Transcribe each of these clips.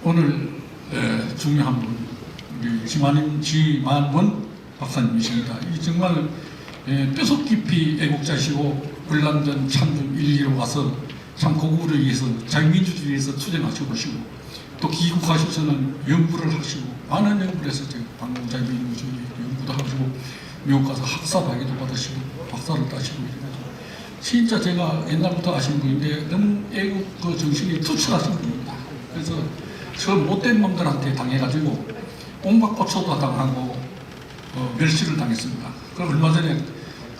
오늘 중요한 분, 우리 지만원 박사님이십니다. 이 정말 뼈속 깊이 애국자시고 불남전 참전 일기로 와서 참 고구를 위해서 자유민주주의를 위해서 투쟁하시고 오시고 또 귀국하셔서는 연구를 하시고 많은 연구를 해서 방금 자유민주주의 연구도 하시고 미국 가서 학사학위도 받으시고 박사를 따시고 이래가지고 진짜 제가 옛날부터 아시는 분인데 너무 애국 그 정신이 투철하신 분입니다. 그래서 저 못된 놈들한테 당해가지고 온갖 고초도 당하고 멸시를 당했습니다. 그 얼마 전에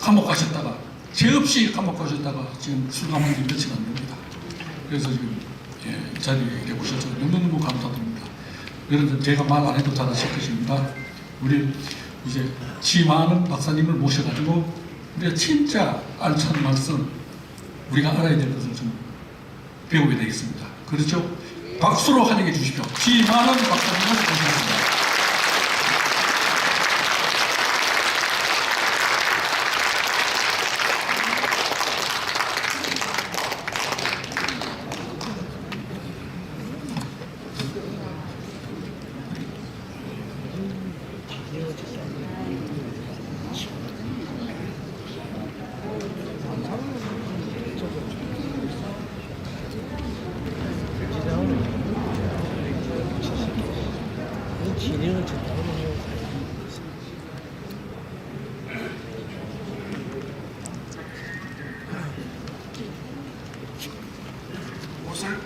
감옥 가셨다가 죄 없이 감옥 가셨다가 지금 출감한 지 며칠 안 됩니다. 그래서 지금 이 자리에 오셔서 너무너무 감사드립니다. 그래서 제가 말 안 해도 잘 아실 것입니다. 우리 이제 지만원 박사님을 모셔가지고 우리가 진짜 알찬 말씀 우리가 알아야 될 것을 좀 배우게 되겠습니다. 그렇죠? 박수로 환영해 주십시오. 지만원 박사님을 모셨습니다.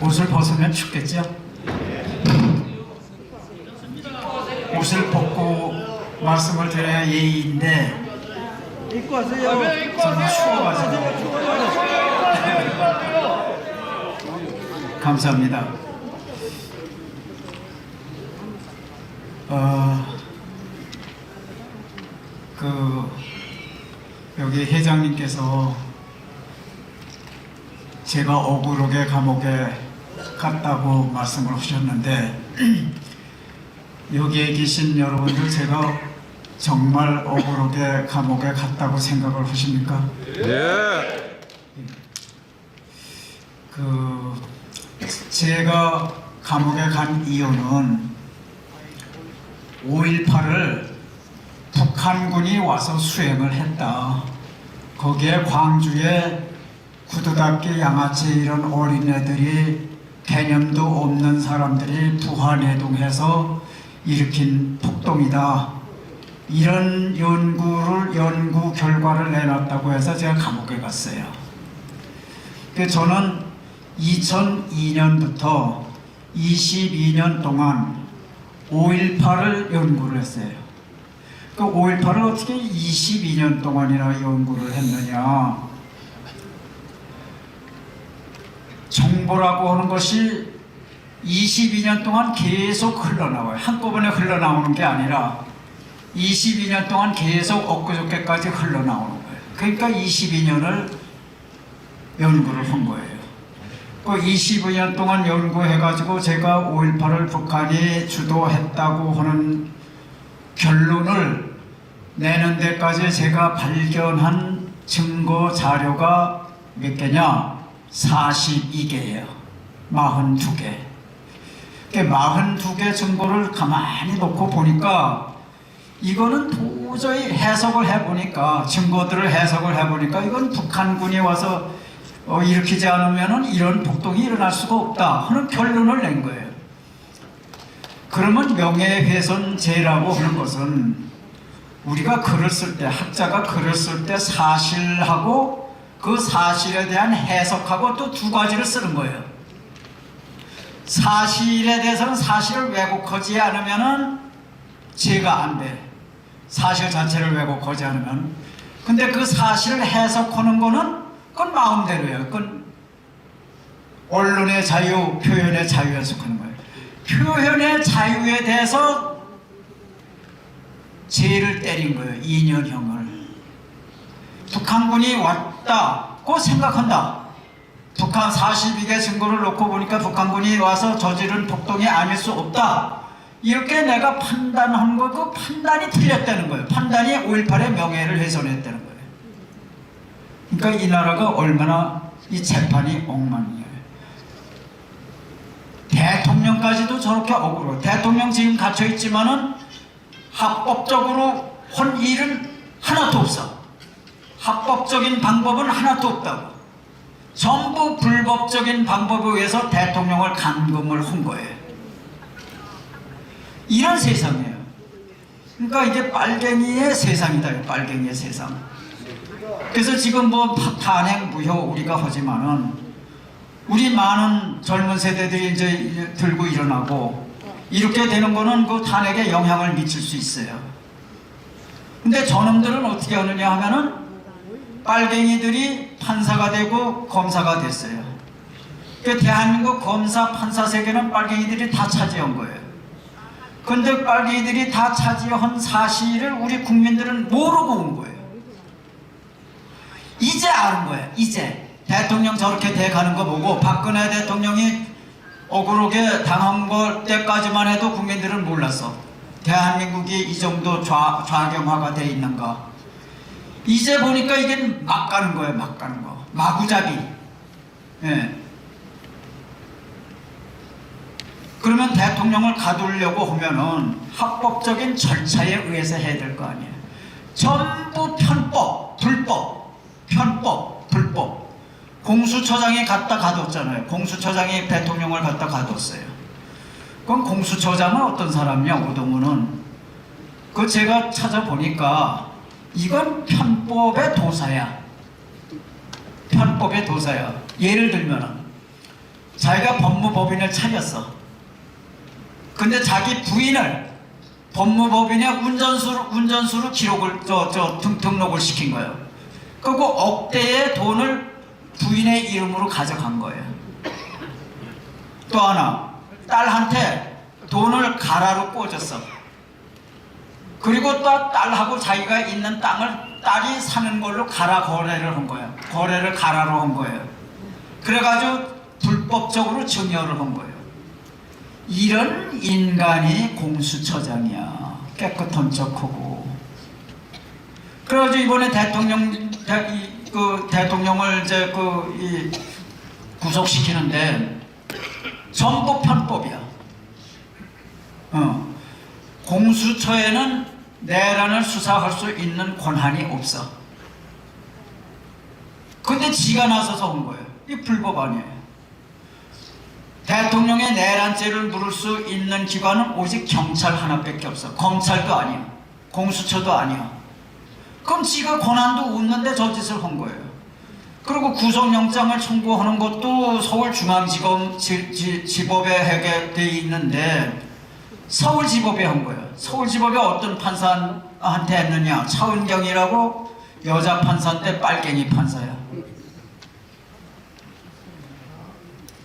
옷을 벗으면 춥겠죠? 옷을 벗고 말씀을 드려야 예의인데 입고 하세요. 저는 추워가지고 감사합니다. 여기 회장님께서 제가 억울하게 감옥에 갔다고 말씀을 하셨는데 여기에 계신 여러분들 제가 정말 억울하게 감옥에 갔다고 생각을 하십니까? 예. 제가 감옥에 간 이유는 5.18을 북한군이 와서 수행을 했다. 거기에 광주에 구두닦이 양아치 이런 어린애들이 개념도 없는 사람들이 부하내동해서 일으킨 폭동이다. 이런 연구 결과를 내놨다고 해서 제가 감옥에 갔어요. 저는 2002년부터 22년 동안 5.18을 연구를 했어요. 그 5.18을 어떻게 22년 동안이나 연구를 했느냐. 정보라고 하는 것이 22년 동안 계속 흘러나와요. 한꺼번에 흘러나오는 게 아니라 22년 동안 계속 엊그저께까지 흘러나오는 거예요. 그러니까 22년을 연구를 한 거예요. 그 22년 동안 연구해가지고 제가 5.18을 북한이 주도했다고 하는 결론을 내는 데까지 제가 발견한 증거 자료가 몇 개냐? 42개예요. 42개. 42개 증거를 가만히 놓고 보니까 이거는 도저히 해석을 해보니까 증거들을 해석을 해보니까 이건 북한군이 와서 일으키지 않으면 이런 폭동이 일어날 수가 없다 하는 결론을 낸 거예요. 그러면 명예훼손죄라고 하는 것은 우리가 글을 쓸 때 학자가 글을 쓸 때 사실하고 그 사실에 대한 해석하고 또 두 가지를 쓰는 거예요. 사실에 대해서는 사실을 왜곡하지 않으면 죄가 안 돼. 사실 자체를 왜곡하지 않으면. 근데 그 사실을 해석하는 거는 그건 마음대로예요. 그건 언론의 자유, 표현의 자유 해석하는 거예요. 표현의 자유에 대해서 죄를 때린 거예요. 2년형을. 북한군이 왔다고 생각한다. 북한 42개 증거를 놓고 보니까 북한군이 와서 저지른 폭동이 아닐 수 없다. 이렇게 내가 판단한 거, 그 판단이 틀렸다는 거예요. 판단이 5.18의 명예를 훼손했다는 거예요. 그러니까 이 나라가 얼마나 이 재판이 엉망이에요. 대통령까지도 저렇게 갖춰 있지만은 합법적으로 한 일은 하나도 없어. 합법적인 방법은 하나도 없다고. 전부 불법적인 방법에 의해서 대통령을 감금을 한 거예요. 이런 세상이에요. 그러니까 이게 빨갱이의 세상이다. 빨갱이의 세상. 그래서 지금 뭐 탄핵 무효 우리가 하지만은 우리 많은 젊은 세대들이 이제 들고 일어나고 이렇게 되는 거는 그 탄핵에 영향을 미칠 수 있어요. 근데 저놈들은 어떻게 하느냐 하면은 빨갱이들이 판사가 되고 검사가 됐어요. 그 대한민국 검사 판사 세계는 빨갱이들이 다 차지한 거예요. 근데 빨갱이들이 다 차지한 사실을 우리 국민들은 모르고 온 거예요. 이제 아는 거예요. 이제 대통령 저렇게 돼가는 거 보고 박근혜 대통령이 억울하게 당한 걸 때까지만 해도 국민들은 몰랐어. 대한민국이 이 정도 좌경화가 돼 있는가. 이제 보니까 이게 막 가는 거예요. 막 가는 거. 마구잡이. 예. 그러면 대통령을 가두려고 하면은 합법적인 절차에 의해서 해야 될 거 아니에요. 전부 편법, 불법, 편법, 불법. 공수처장이 갖다 가뒀잖아요. 공수처장이 대통령을 갖다 가뒀어요. 그럼 공수처장은 어떤 사람이냐, 오동훈은. 그 제가 찾아보니까 이건 편법의 도사야. 편법의 도사야. 예를 들면은 자기가 법무법인을 차렸어. 근데 자기 부인을 법무법인의 운전수로 기록을 등록을 시킨 거예요. 그리고 억대의 돈을 부인의 이름으로 가져간 거예요. 또 하나, 딸한테 돈을 가라로 꽂았어. 그리고 또 딸하고 자기가 있는 땅을 딸이 사는 걸로 가라 거래를 한 거예요. 거래를 가라로 한 거예요. 그래가지고 불법적으로 증여를 한 거예요. 이런 인간이 공수처장이야. 깨끗한 척하고. 그래가지고 이번에 대통령을 이제 구속시키는데 전부 편법이야. 공수처에는 내란을 수사할 수 있는 권한이 없어. 근데 지가 나서서 온 거예요. 이 불법 아니에요. 대통령의 내란죄를 물을 수 있는 기관은 오직 경찰 하나밖에 없어. 검찰도 아니야. 공수처도 아니야. 그럼 지가 권한도 없는데 저 짓을 한 거예요. 그리고 구속영장을 청구하는 것도 서울중앙지검 지법에 하게 돼 있는데 서울지법에 한 거예요. 서울지법에 어떤 판사한테 했느냐. 차은경이라고 여자 판사인데 빨갱이 판사야.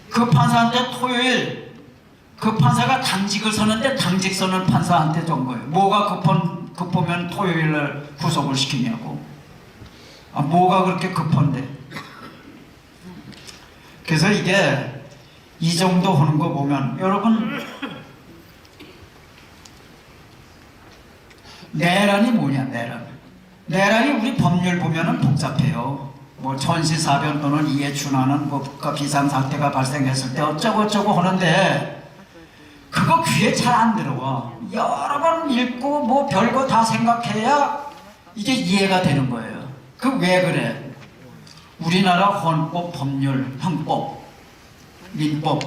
그 판사한테 토요일 그 판사가 당직을 서는데 당직 서는 판사한테 준 거예요. 뭐가 급하면 토요일날 구속을 시키냐고. 뭐가 그렇게 급한데. 그래서 이게 이 정도 하는 거 보면 여러분 내란이 뭐냐. 내란이 우리 법률 보면은 복잡해요. 뭐 전시사변 또는 이에 준하는 뭐 국가 비상사태가 발생했을 때 어쩌고 하는데 그거 귀에 잘 안 들어와. 여러 번 읽고 뭐 별거 다 생각해야 이게 이해가 되는 거예요. 그 왜 그래? 우리나라 헌법, 법률, 형법, 민법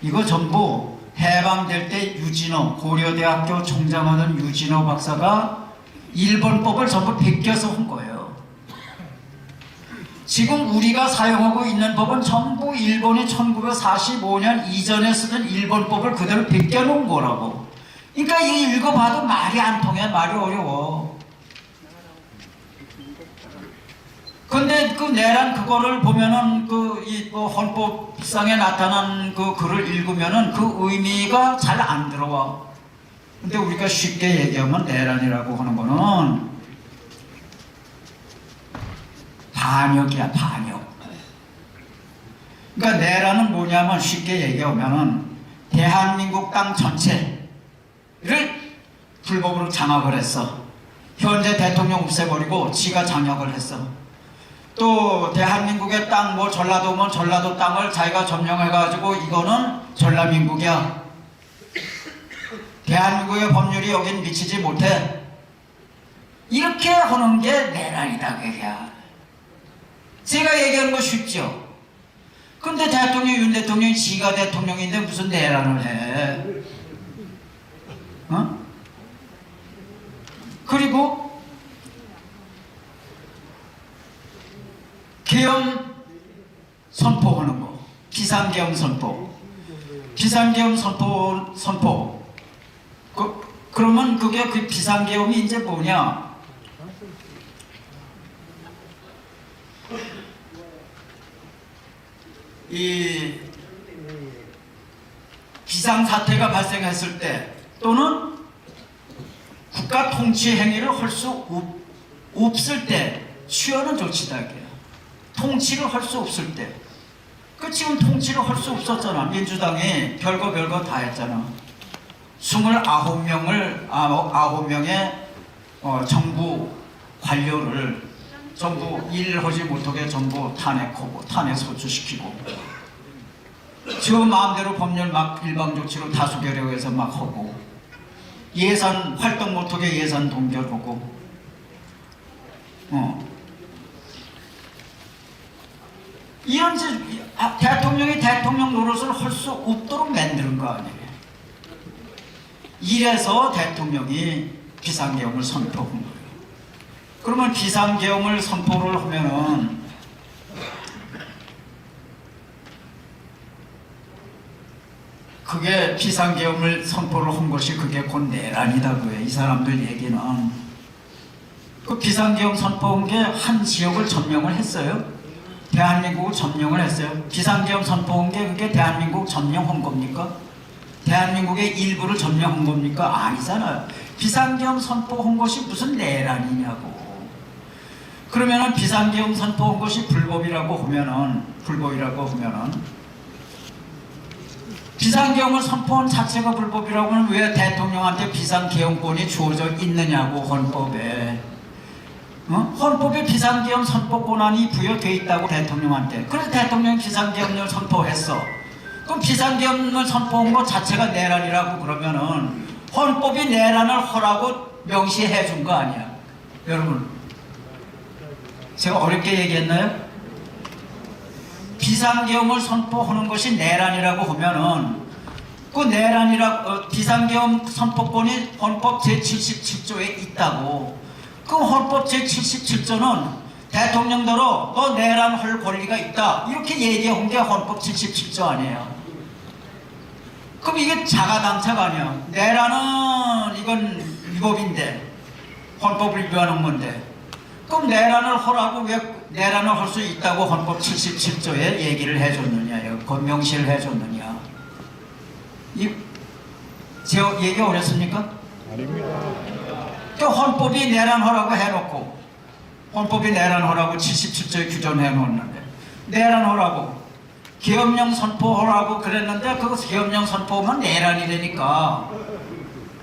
이거 전부 해방될 때 유진호 고려대학교 총장하던 유진호 박사가 일본법을 전부 베껴서 한 거예요. 지금 우리가 사용하고 있는 법은 전부 일본이 1945년 이전에 쓰던 일본법을 그대로 베껴놓은 거라고. 그러니까 이 읽어봐도 말이 안 통해. 말이 어려워. 근데 그 내란 그거를 보면은 이 헌법상에 나타난 그 글을 읽으면은 그 의미가 잘 안 들어와. 근데 우리가 쉽게 얘기하면 내란이라고 하는 거는 반역이야, 반역. 그러니까 내란은 뭐냐면 쉽게 얘기하면은 대한민국 땅 전체를 불법으로 장악을 했어. 현재 대통령 없애버리고 지가 장악을 했어. 또 대한민국의 땅, 뭐 전라도면 전라도 땅을 자기가 점령해가지고 이거는 전라민국이야. 대한민국의 법률이 여긴 미치지 못해. 이렇게 하는 게 내란이다 그야. 제가 얘기하는 거 쉽죠? 근데 윤 대통령이 지가 대통령인데 무슨 내란을 해? 어? 그리고 계엄 선포하는 거, 비상계엄 선포. 비상계엄 선포. 그러면 그게 그 비상계엄이 이제 뭐냐? 이 비상사태가 발생했을 때 또는 국가 통치 행위를 할 수 없을 때 취하는 조치다 이게요. 통치를 할 수 없을 때. 그 지금 통치를 할 수 없었잖아. 민주당이 별거 다 했잖아. 29명의 정부 관료를 전부 일하지 못하게 전부 탄핵하고 탄핵 소추시키고 저 마음대로 법률 막 일방 조치로 다수결에 해서 막 하고 예산 활동 못하게 예산 동결하고 이런 대통령이 대통령 노릇을 할 수 없도록 만드는 거 아니에요. 이래서 대통령이 비상계엄을 선포한 거예요. 그러면 비상계엄을 선포를 하면은 그게 비상계엄을 선포를 한 것이 그게 곧 내란이다 그래. 이 사람들 얘기는 그 비상계엄 선포한 게 한 지역을 점령을 했어요. 대한민국을 점령을 했어요. 비상계엄 선포한 게 그게 대한민국 점령한 겁니까? 대한민국의 일부를 점령한 겁니까? 아니잖아요. 비상계엄 선포한 것이 무슨 내란이냐고. 그러면은 비상계엄 선포한 것이 불법이라고 하면은 비상계엄을 선포한 자체가 불법이라고 하면 왜 대통령한테 비상계엄권이 주어져 있느냐고 헌법에. 헌법에 비상계엄 선포 권한이 부여되어 있다고 대통령한테. 그래서 대통령이 비상계엄을 선포했어. 그럼 비상계엄을 선포한 것 자체가 내란이라고 그러면은 헌법이 내란을 하라고 명시해 준 거 아니야. 여러분, 제가 어렵게 얘기했나요? 비상계엄을 선포하는 것이 내란이라고 하면은 그 비상계엄 선포권이 헌법 제77조에 있다고. 그 헌법 제77조는 대통령대로 너 내란할 권리가 있다 이렇게 얘기한 게 헌법 77조 아니에요. 그럼 이게 자가당착 아니야. 내란은 이건 위법인데 헌법을 위반한 건데 그럼 내란을 하라고 왜 내란을 할 수 있다고 헌법 77조에 얘기를 해줬느냐요. 명시를 해줬느냐. 제 얘기 어렵습니까? 아닙니다. 그 헌법이 내란하라고 해놓고 헌법이 내란하라고 77조에 규정해 놓았는데 내란하라고 계엄령 선포하라고 그랬는데 그 계엄령 선포만 내란이 되니까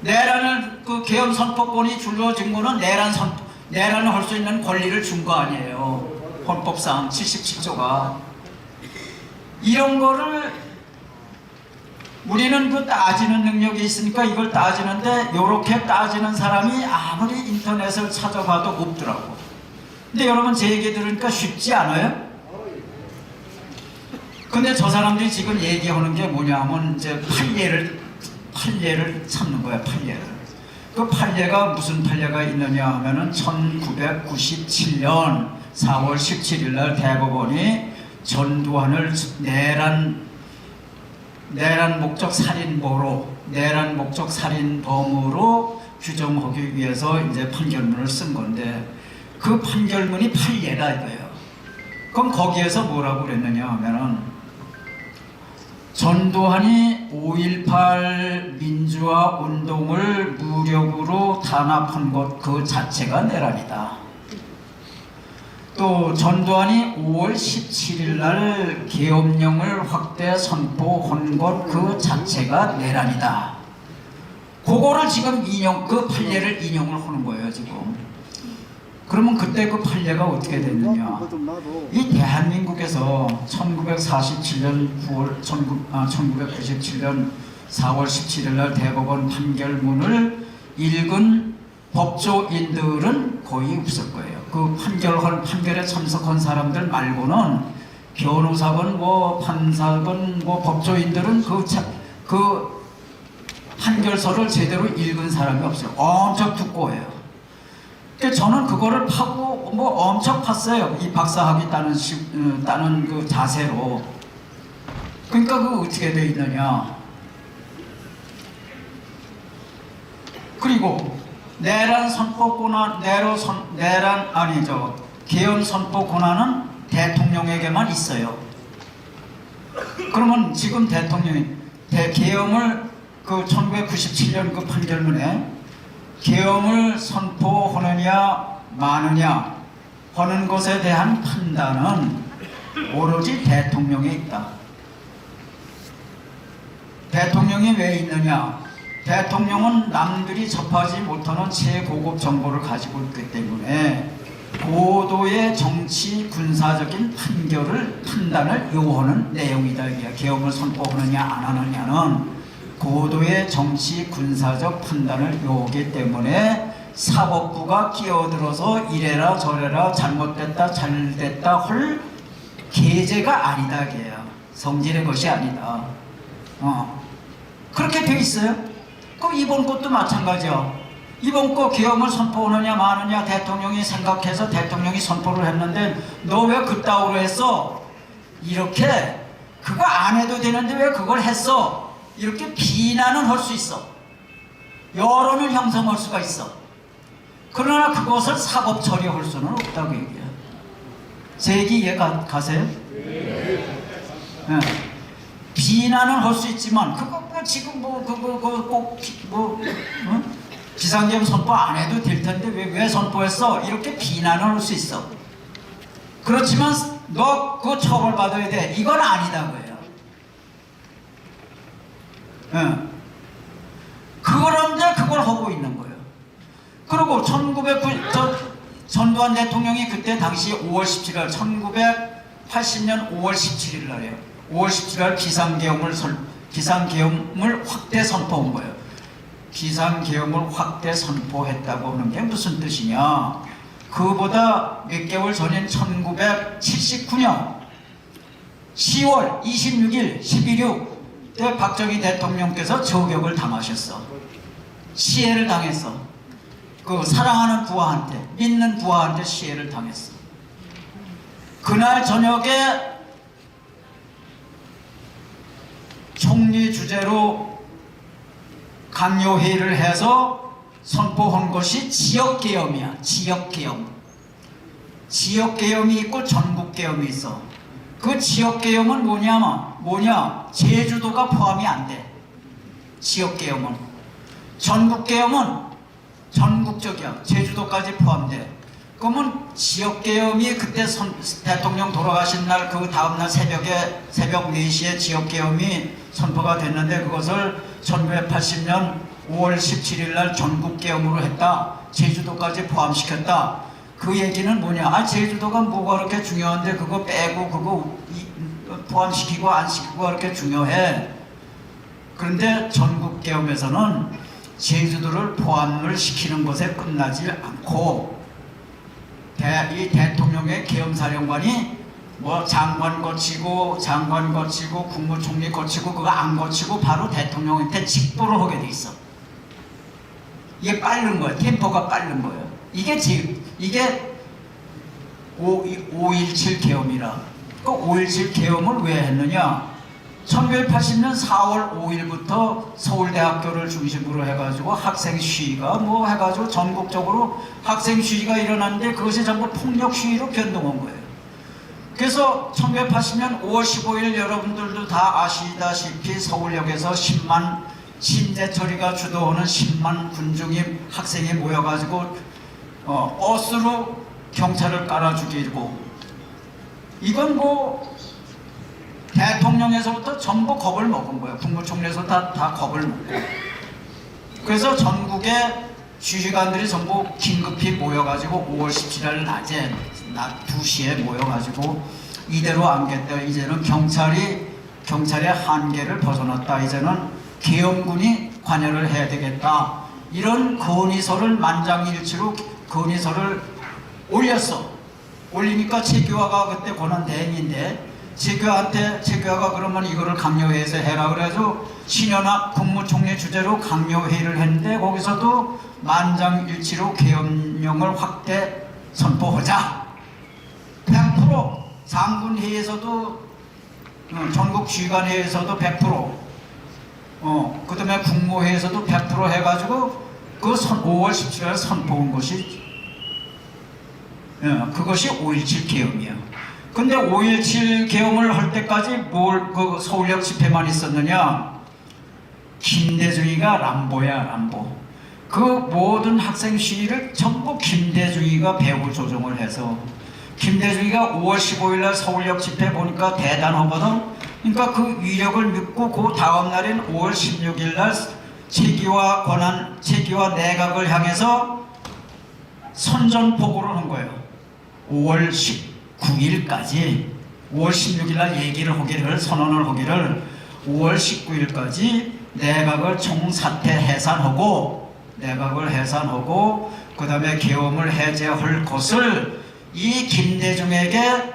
내란을 그 계엄 선포권이 줄어진 거는 내란을 할 수 있는 권리를 준 거 아니에요. 헌법상 77조가. 이런 거를 우리는 그 따지는 능력이 있으니까 이걸 따지는데 이렇게 따지는 사람이 아무리 인터넷을 찾아봐도 없더라고. 근데 여러분 제 얘기 들으니까 쉽지 않아요? 근데 저 사람들이 지금 얘기하는 게 뭐냐 하면 이제 판례를 찾는 거야. 판례를. 그 판례가 무슨 판례가 있느냐 하면은 1997년 4월 17일 날 대법원이 전두환을 내란 목적 살인범으로 규정하기 위해서 이제 판결문을 쓴 건데 그 판결문이 판례다 이거예요. 그럼 거기에서 뭐라고 그랬느냐 하면은 전두환이 5.18 민주화 운동을 무력으로 탄압한 것 그 자체가 내란이다. 또 전두환이 5월 17일 날 계엄령을 확대 선포한 것 그 자체가 내란이다. 그거를 지금 그 판례를 인용을 하는 거예요 지금. 그러면 그때 그 판례가 어떻게 됐느냐? 이 대한민국에서 1997년 4월 17일 날 대법원 판결문을 읽은 법조인들은 거의 없을 거예요. 그 판결에 참석한 사람들 말고는 변호사건, 뭐 판사건, 뭐 법조인들은 그 판결서를 제대로 읽은 사람이 없어요. 엄청 두꺼워요. 그러니까 저는 그거를 파고 뭐 엄청 팠어요. 이 박사학위 따는 그 자세로. 그러니까 그 어떻게 돼 있느냐. 그리고 내란 선포 권한, 계엄 선포 권한은 대통령에게만 있어요. 그러면 지금 대통령이 계엄을 그 1997년 그 판결문에 계엄을 선포하느냐 마느냐 하는 것에 대한 판단은 오로지 대통령에 있다. 대통령이 왜 있느냐? 대통령은 남들이 접하지 못하는 최고급 정보를 가지고 있기 때문에 고도의 정치 군사적인 판단을 요하는 내용이다. 계엄을 선포하느냐 안 하느냐는 고도의 정치 군사적 판단을 요하기 때문에 사법부가 끼어들어서 이래라 저래라 잘못됐다 잘됐다 할 계제가 아니다. 성질의 것이 아니다. 그렇게 돼 있어요. 그럼 이번 것도 마찬가지야. 이번 거 계엄을 선포하느냐 마느냐 대통령이 생각해서 대통령이 선포를 했는데 너 왜 그따위로 했어? 이렇게 그거 안 해도 되는데 왜 그걸 했어? 이렇게 비난은 할 수 있어. 여론을 형성할 수가 있어. 그러나 그것을 사법 처리할 수는 없다고 얘기해요. 제 얘기 이해 가세요? 네. 비난은 할 수 있지만 그거 뭐 지금 비상계엄 선포 안 해도 될 텐데 왜 선포했어? 이렇게 비난을 할 수 있어. 그렇지만 너 그거 처벌받아야 돼. 이건 아니다고요. 그런데 그걸 하고 있는 거예요. 그리고 전두환 대통령이 그때 당시 5월 17일 1980년 5월 17일 날이에요. 5월 17일 비상계엄을 확대 선포한 거예요. 비상계엄을 확대 선포했다고 하는 게 무슨 뜻이냐? 그보다 몇 개월 전인 1979년 10월 26일 11.6 때 박정희 대통령께서 저격을 당하셨어. 시해를 당했어. 그 사랑하는 부하한테, 믿는 부하한테 시해를 당했어. 그날 저녁에 총리 주재로 강요회의를 해서 선포한 것이 지역계엄이야. 지역계엄. 지역계엄이 있고 전국계엄이 있어. 그 지역계엄은 뭐냐? 제주도가 포함이 안 돼. 지역계엄은. 전국계엄은 전국적이야. 제주도까지 포함돼. 그러면 지역계엄이 그때 대통령 돌아가신 날 그 다음날 새벽 4시에 지역계엄이 선포가 됐는데 그것을 1980년 5월 17일 날 전국계엄으로 했다. 제주도까지 포함시켰다. 그 얘기는 뭐냐? 제주도가 뭐가 그렇게 중요한데 그거 빼고 그거 포함시키고 안 시키고 그렇게 중요해. 그런데 전국계엄에서는 제주도를 포함을 시키는 것에 끝나지 않고 이 대통령의 계엄사령관이 뭐 장관 거치고 국무총리 거치고 그거 안 거치고 바로 대통령한테 직보를 하게 돼 있어. 이게 빠른 거야. 템포가 빠른 거예요. 이게 5.17 계엄이라. 그 5.17 계엄을 왜 했느냐? 1980년 4월 5일부터 서울대학교를 중심으로 해가지고 학생 시위가 뭐 해가지고 전국적으로 학생 시위가 일어났는데 그것이 전부 폭력 시위로 변동한 거예요. 그래서 1980년 5월 15일 여러분들도 다 아시다시피 서울역에서 10만 신재철이가 주도하는 10만 군중이 학생이 모여가지고 버스로 경찰을 깔아 죽이고 이건 뭐 대통령에서부터 전부 겁을 먹은 거예요. 국무총리에서 다 겁을 먹고. 그래서 전국의 지휘관들이 전부 긴급히 모여가지고 5월 17일 낮에 낮 2시에 모여가지고 이대로 안 겠다. 이제는 경찰의 한계를 벗어났다. 이제는 계엄군이 관여를 해야 되겠다. 이런 건의서를 만장일치로 건의서를 올렸어. 올리니까 최규하가 그때 권한대행인데 최규하가 그러면 이거를 강요회에서 해라 그래가지고 신현학 국무총리 주재로 강요회의를 했는데 거기서도 만장일치로 계엄령을 확대 선포하자. 100% 장군회의에서도 전국 지휘관회의에서도 100%, 그 다음에 국무회의에서도 100% 해가지고 그 5월 17일에 선포한 것이 그것이 5.17 계엄이에요. 근데 5.17 계엄을 할 때까지 그 서울역 집회만 있었느냐? 김대중이가 람보야, 람보. 그 모든 학생 시위를 전부 김대중이가 배후 조종을 해서 김대중이가 5월 15일날 서울역 집회 보니까 대단하거든. 그러니까 그 위력을 믿고 그 다음 날인 5월 16일날 최기와 내각을 향해서 선전포고를 한 거예요. 5월 19일까지 5월 16일날 얘기를 하기를 선언을 하기를 5월 19일까지 내각을 총사퇴 해산하고 그 다음에 계엄을 해제할 것을 이 김대중에게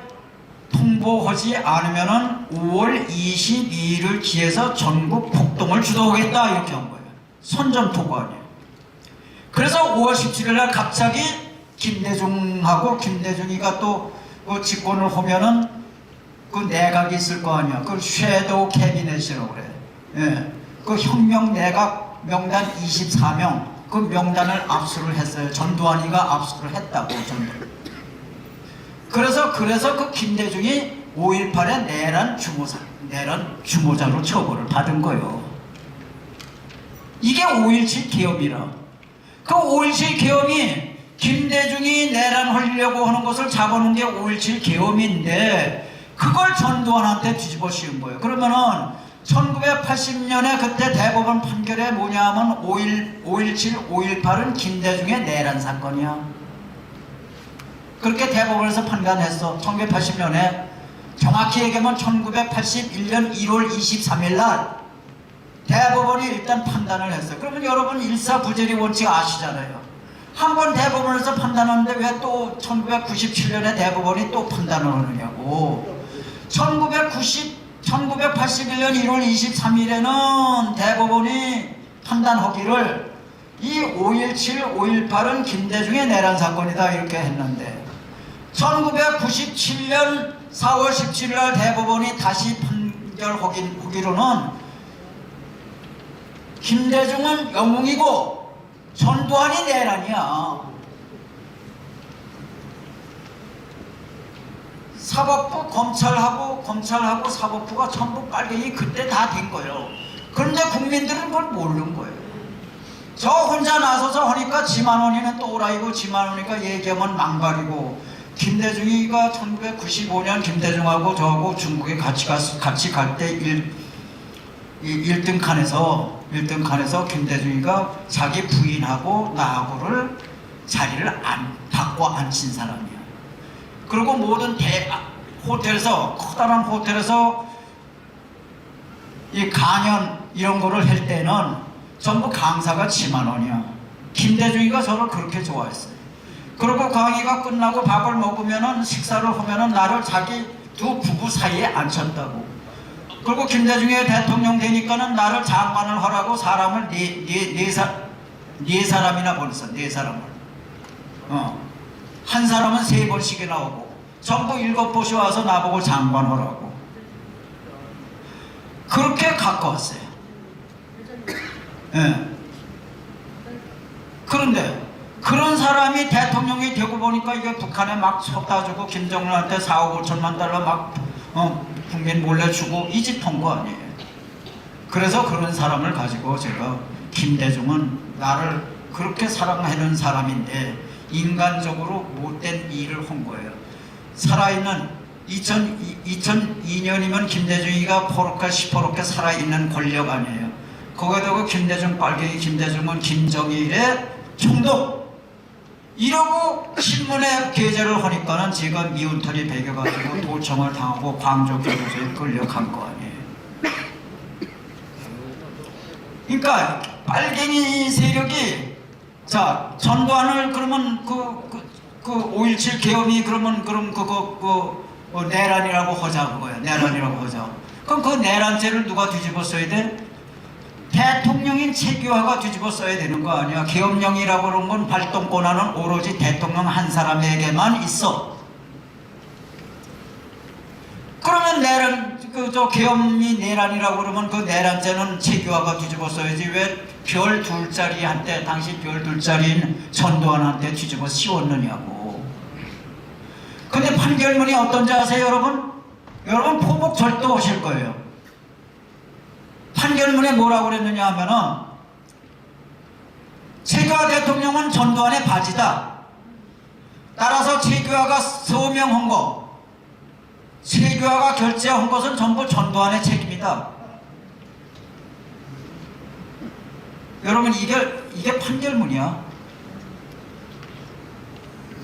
통보하지 않으면은 5월 22일을 기해서 전국 폭동을 주도하겠다 이렇게 한 거예요. 선전포고 아니에요. 그래서 5월 17일날 갑자기 김대중하고 김대중이가 또 그 집권을 하면은 그 내각이 있을 거 아니야. 그걸 섀도우 캐비넷이라고 그래. 예. 그 혁명 내각 명단 24명 그 명단을 압수를 했어요. 전두환이가 압수를 했다고 전두환. 그래서 그 김대중이 5.18의 내란 주모자로 처벌을 받은 거예요. 이게 5.17 계엄이라. 그 5.17 계엄이 김대중이 내란하려고 하는 것을 잡아놓은 게 5.17 계엄인데 그걸 전두환한테 뒤집어 씌운 거예요. 그러면은 1980년에 그때 대법원 판결에 뭐냐면 5.17, 5.18은 김대중의 내란 사건이야. 그렇게 대법원에서 판단했어. 1980년에 정확히 얘기하면 1981년 1월 23일 날 대법원이 일단 판단을 했어요. 그러면 여러분 일사부재리 원칙 아시잖아요. 한 번 대법원에서 판단하는데 왜 또 1997년에 대법원이 또 판단을 하느냐고. 1981년 1월 23일에는 대법원이 판단하기를 이 5.17, 5.18은 김대중의 내란 사건이다 이렇게 했는데 1997년 4월 17일 날 대법원이 다시 판결하기로는 김대중은 영웅이고 전두환이 내란이야. 사법부, 검찰하고 사법부가 전부 빨갱이 그때 다 된 거예요. 그런데 국민들은 그걸 모르는 거예요. 저 혼자 나서서 하니까 지만원이는 또라이고 지만원이니까 얘기하면 망발이고 김대중이가 1995년 김대중하고 저하고 중국에 같이 갈 때 1등 칸에서 김대중이가 자기 부인하고 나하고를 자리를 바꿔 앉힌 사람이야. 그리고 모든 호텔에서 커다란 호텔에서 이 강연 이런 거를 할 때는 전부 강사가 7만 원이야. 김대중이가 저를 그렇게 좋아했어요. 그리고 강의가 끝나고 밥을 먹으면은 식사를 하면은 나를 자기 두 부부 사이에 앉혔다고. 그리고 김대중이 대통령 되니까는 나를 장관을 하라고 사람을 네 사람이나 보냈어. 네 사람을. 한 사람은 3번씩이나 오고 전부 7곳이 와서 나보고 장관하라고. 그렇게 갖고 왔어요. 예. 그런데 그런 사람이 대통령이 되고 보니까 이게 북한에 막 쏟아주고 김정은한테 4억 5천만 달러 막 국민 몰래 주고 이 짓 한 거 아니에요. 그래서 그런 사람을 가지고 제가 김대중은 나를 그렇게 사랑하는 사람인데 인간적으로 못된 일을 한 거예요. 살아있는 2002년이면 김대중이가 포렇게 시퍼렇게 살아있는 권력 아니에요. 거기다가 김대중 빨갱이 김대중은 김정일의 총독 이러고 신문에 게재를 하니까는 제가 미운 털이 배겨가지고 도청을 당하고 광주교도소에 끌려간 거 아니에요. 그러니까 빨갱이 세력이 자 전두환을 그러면 그 5.17 계엄이 그러면 그럼 그거 내란이라고 하자 그거야. 내란이라고 하자. 그럼 그 내란죄를 누가 뒤집어 써야 돼? 대통령인 최규하가 뒤집어 써야 되는 거 아니야. 계엄령이라고 그런 건 발동 권한은 오로지 대통령 한 사람에게만 있어. 그러면 내란 계엄이 내란이라고 그러면 그 내란죄는 최규하가 뒤집어 써야지. 왜 별 둘짜리 한테 당시 별 둘짜리인 전두환한테 뒤집어 씌웠느냐고. 근데 판결문이 어떤지 아세요 여러분? 여러분 포복 절도 오실 거예요. 판결문에 뭐라고 그랬느냐 하면은 최규하 대통령은 전두환의 바지다. 따라서 최규하가 서명한 거, 최규하가 결재한 것은 전부 전두환의 책임이다. 여러분 이게 판결문이야.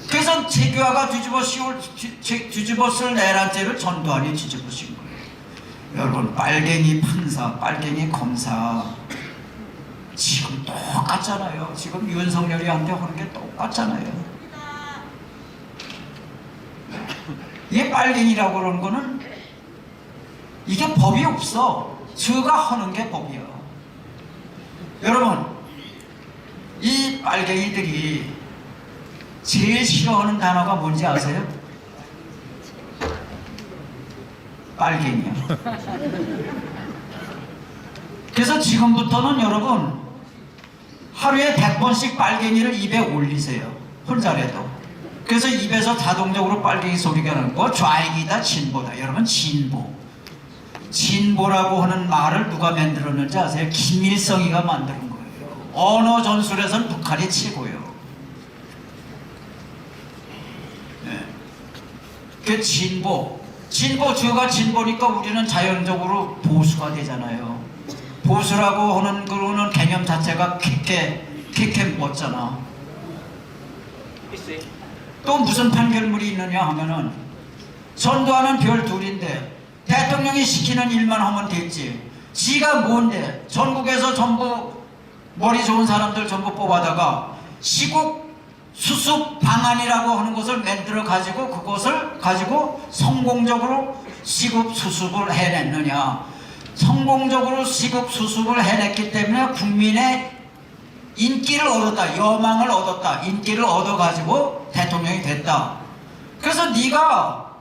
그래서 최규하가 뒤집어 쓸 내란죄를 전두환이 뒤집어 쓴 거예요. 여러분 빨갱이 판사, 빨갱이 검사 지금 똑같잖아요. 지금 윤석열이 한테 하는 게 똑같잖아요. 이게 빨갱이라고 그러는 거는 이게 법이 없어. 저가 하는 게 법이야. 여러분 이 빨갱이들이 제일 싫어하는 단어가 뭔지 아세요? 빨갱이야. 그래서 지금부터는 여러분 하루에 100번씩 빨갱이를 입에 올리세요. 혼자라도. 그래서 입에서 자동적으로 빨갱이 소리가 나는 거. 좌익이다 진보다. 여러분 진보. 진보라고 하는 말을 누가 만들었는지 아세요? 김일성이가 만든 거예요. 언어 전술에서는 북한이 최고예요. 네. 그 진보. 저가 진보니까 우리는 자연적으로 보수가 되잖아요. 보수라고 하는 그런 개념 자체가 캐캐 뻗잖아. 또 무슨 판결물이 있느냐 하면은 전두환은 별 둘인데 대통령이 시키는 일만 하면 됐지. 지가 뭔데 전국에서 전부 머리 좋은 사람들 전부 뽑아다가 시국 수습 방안이라고 하는 것을 만들어 가지고 그것을 가지고 성공적으로 시국 수습을 해냈느냐. 성공적으로 시국 수습을 해냈기 때문에 국민의 인기를 얻었다. 여망을 얻었다. 인기를 얻어가지고 대통령이 됐다. 그래서 네가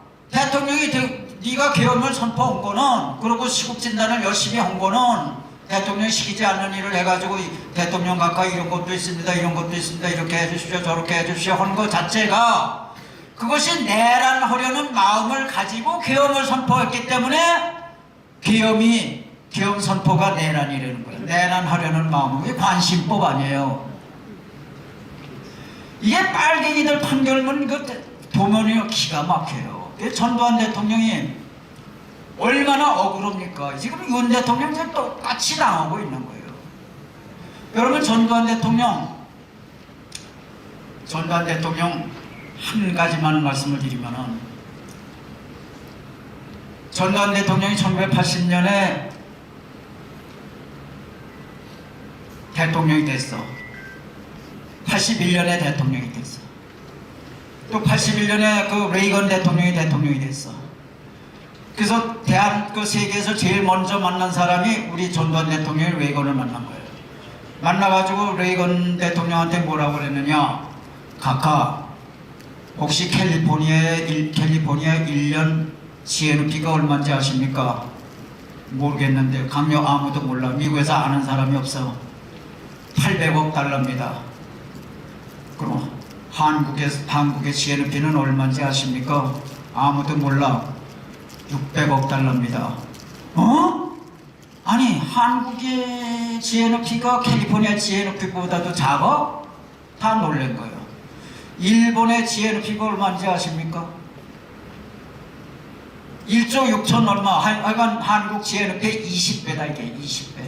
계엄을 선포한 거는 그리고 시국진단을 열심히 한 거는 대통령이 시키지 않는 일을 해가지고 대통령 가까이 이런 것도 있습니다. 이런 것도 있습니다. 이렇게 해주십시오. 저렇게 해주십시오. 하는 것 자체가 그것이 내란하려는 마음을 가지고 계엄을 선포했기 때문에 계엄 선포가 내란이라는 거예요. 내란하려는 마음은 이게 관심법 아니에요. 이게 빨갱이들 판결문 보면요 기가 막혀요. 전두환 대통령이 얼마나 억울합니까? 지금 윤 대통령 지금 똑같이 당하고 있는 거예요. 여러분 전두환 대통령 한 가지만 말씀을 드리면은 전두환 대통령이 1980년에 대통령이 됐어. 81년에 대통령이 됐어. 또 81년에 그 레이건 대통령이 됐어. 그래서 세계에서 제일 먼저 만난 사람이 우리 전두환 대통령이 레이건을 만난 거예요. 만나가지고 레이건 대통령한테 뭐라고 그랬느냐. 각하 혹시 캘리포니아 1년 GNP가 얼마인지 아십니까? 모르겠는데 강요 아무도 몰라. 미국에서 아는 사람이 없어. 800억 달러입니다. 그럼 한국의 GNP는 얼마인지 아십니까? 아무도 몰라. 600억 달러입니다. 아니 한국의 GNP가 캘리포니아 GNP보다도 작아? 다 놀란 거예요. 일본의 GNP가 얼마인지 아십니까? 1조 6천 얼마. 하여간 한국 GNP의 20배다 이게 20배.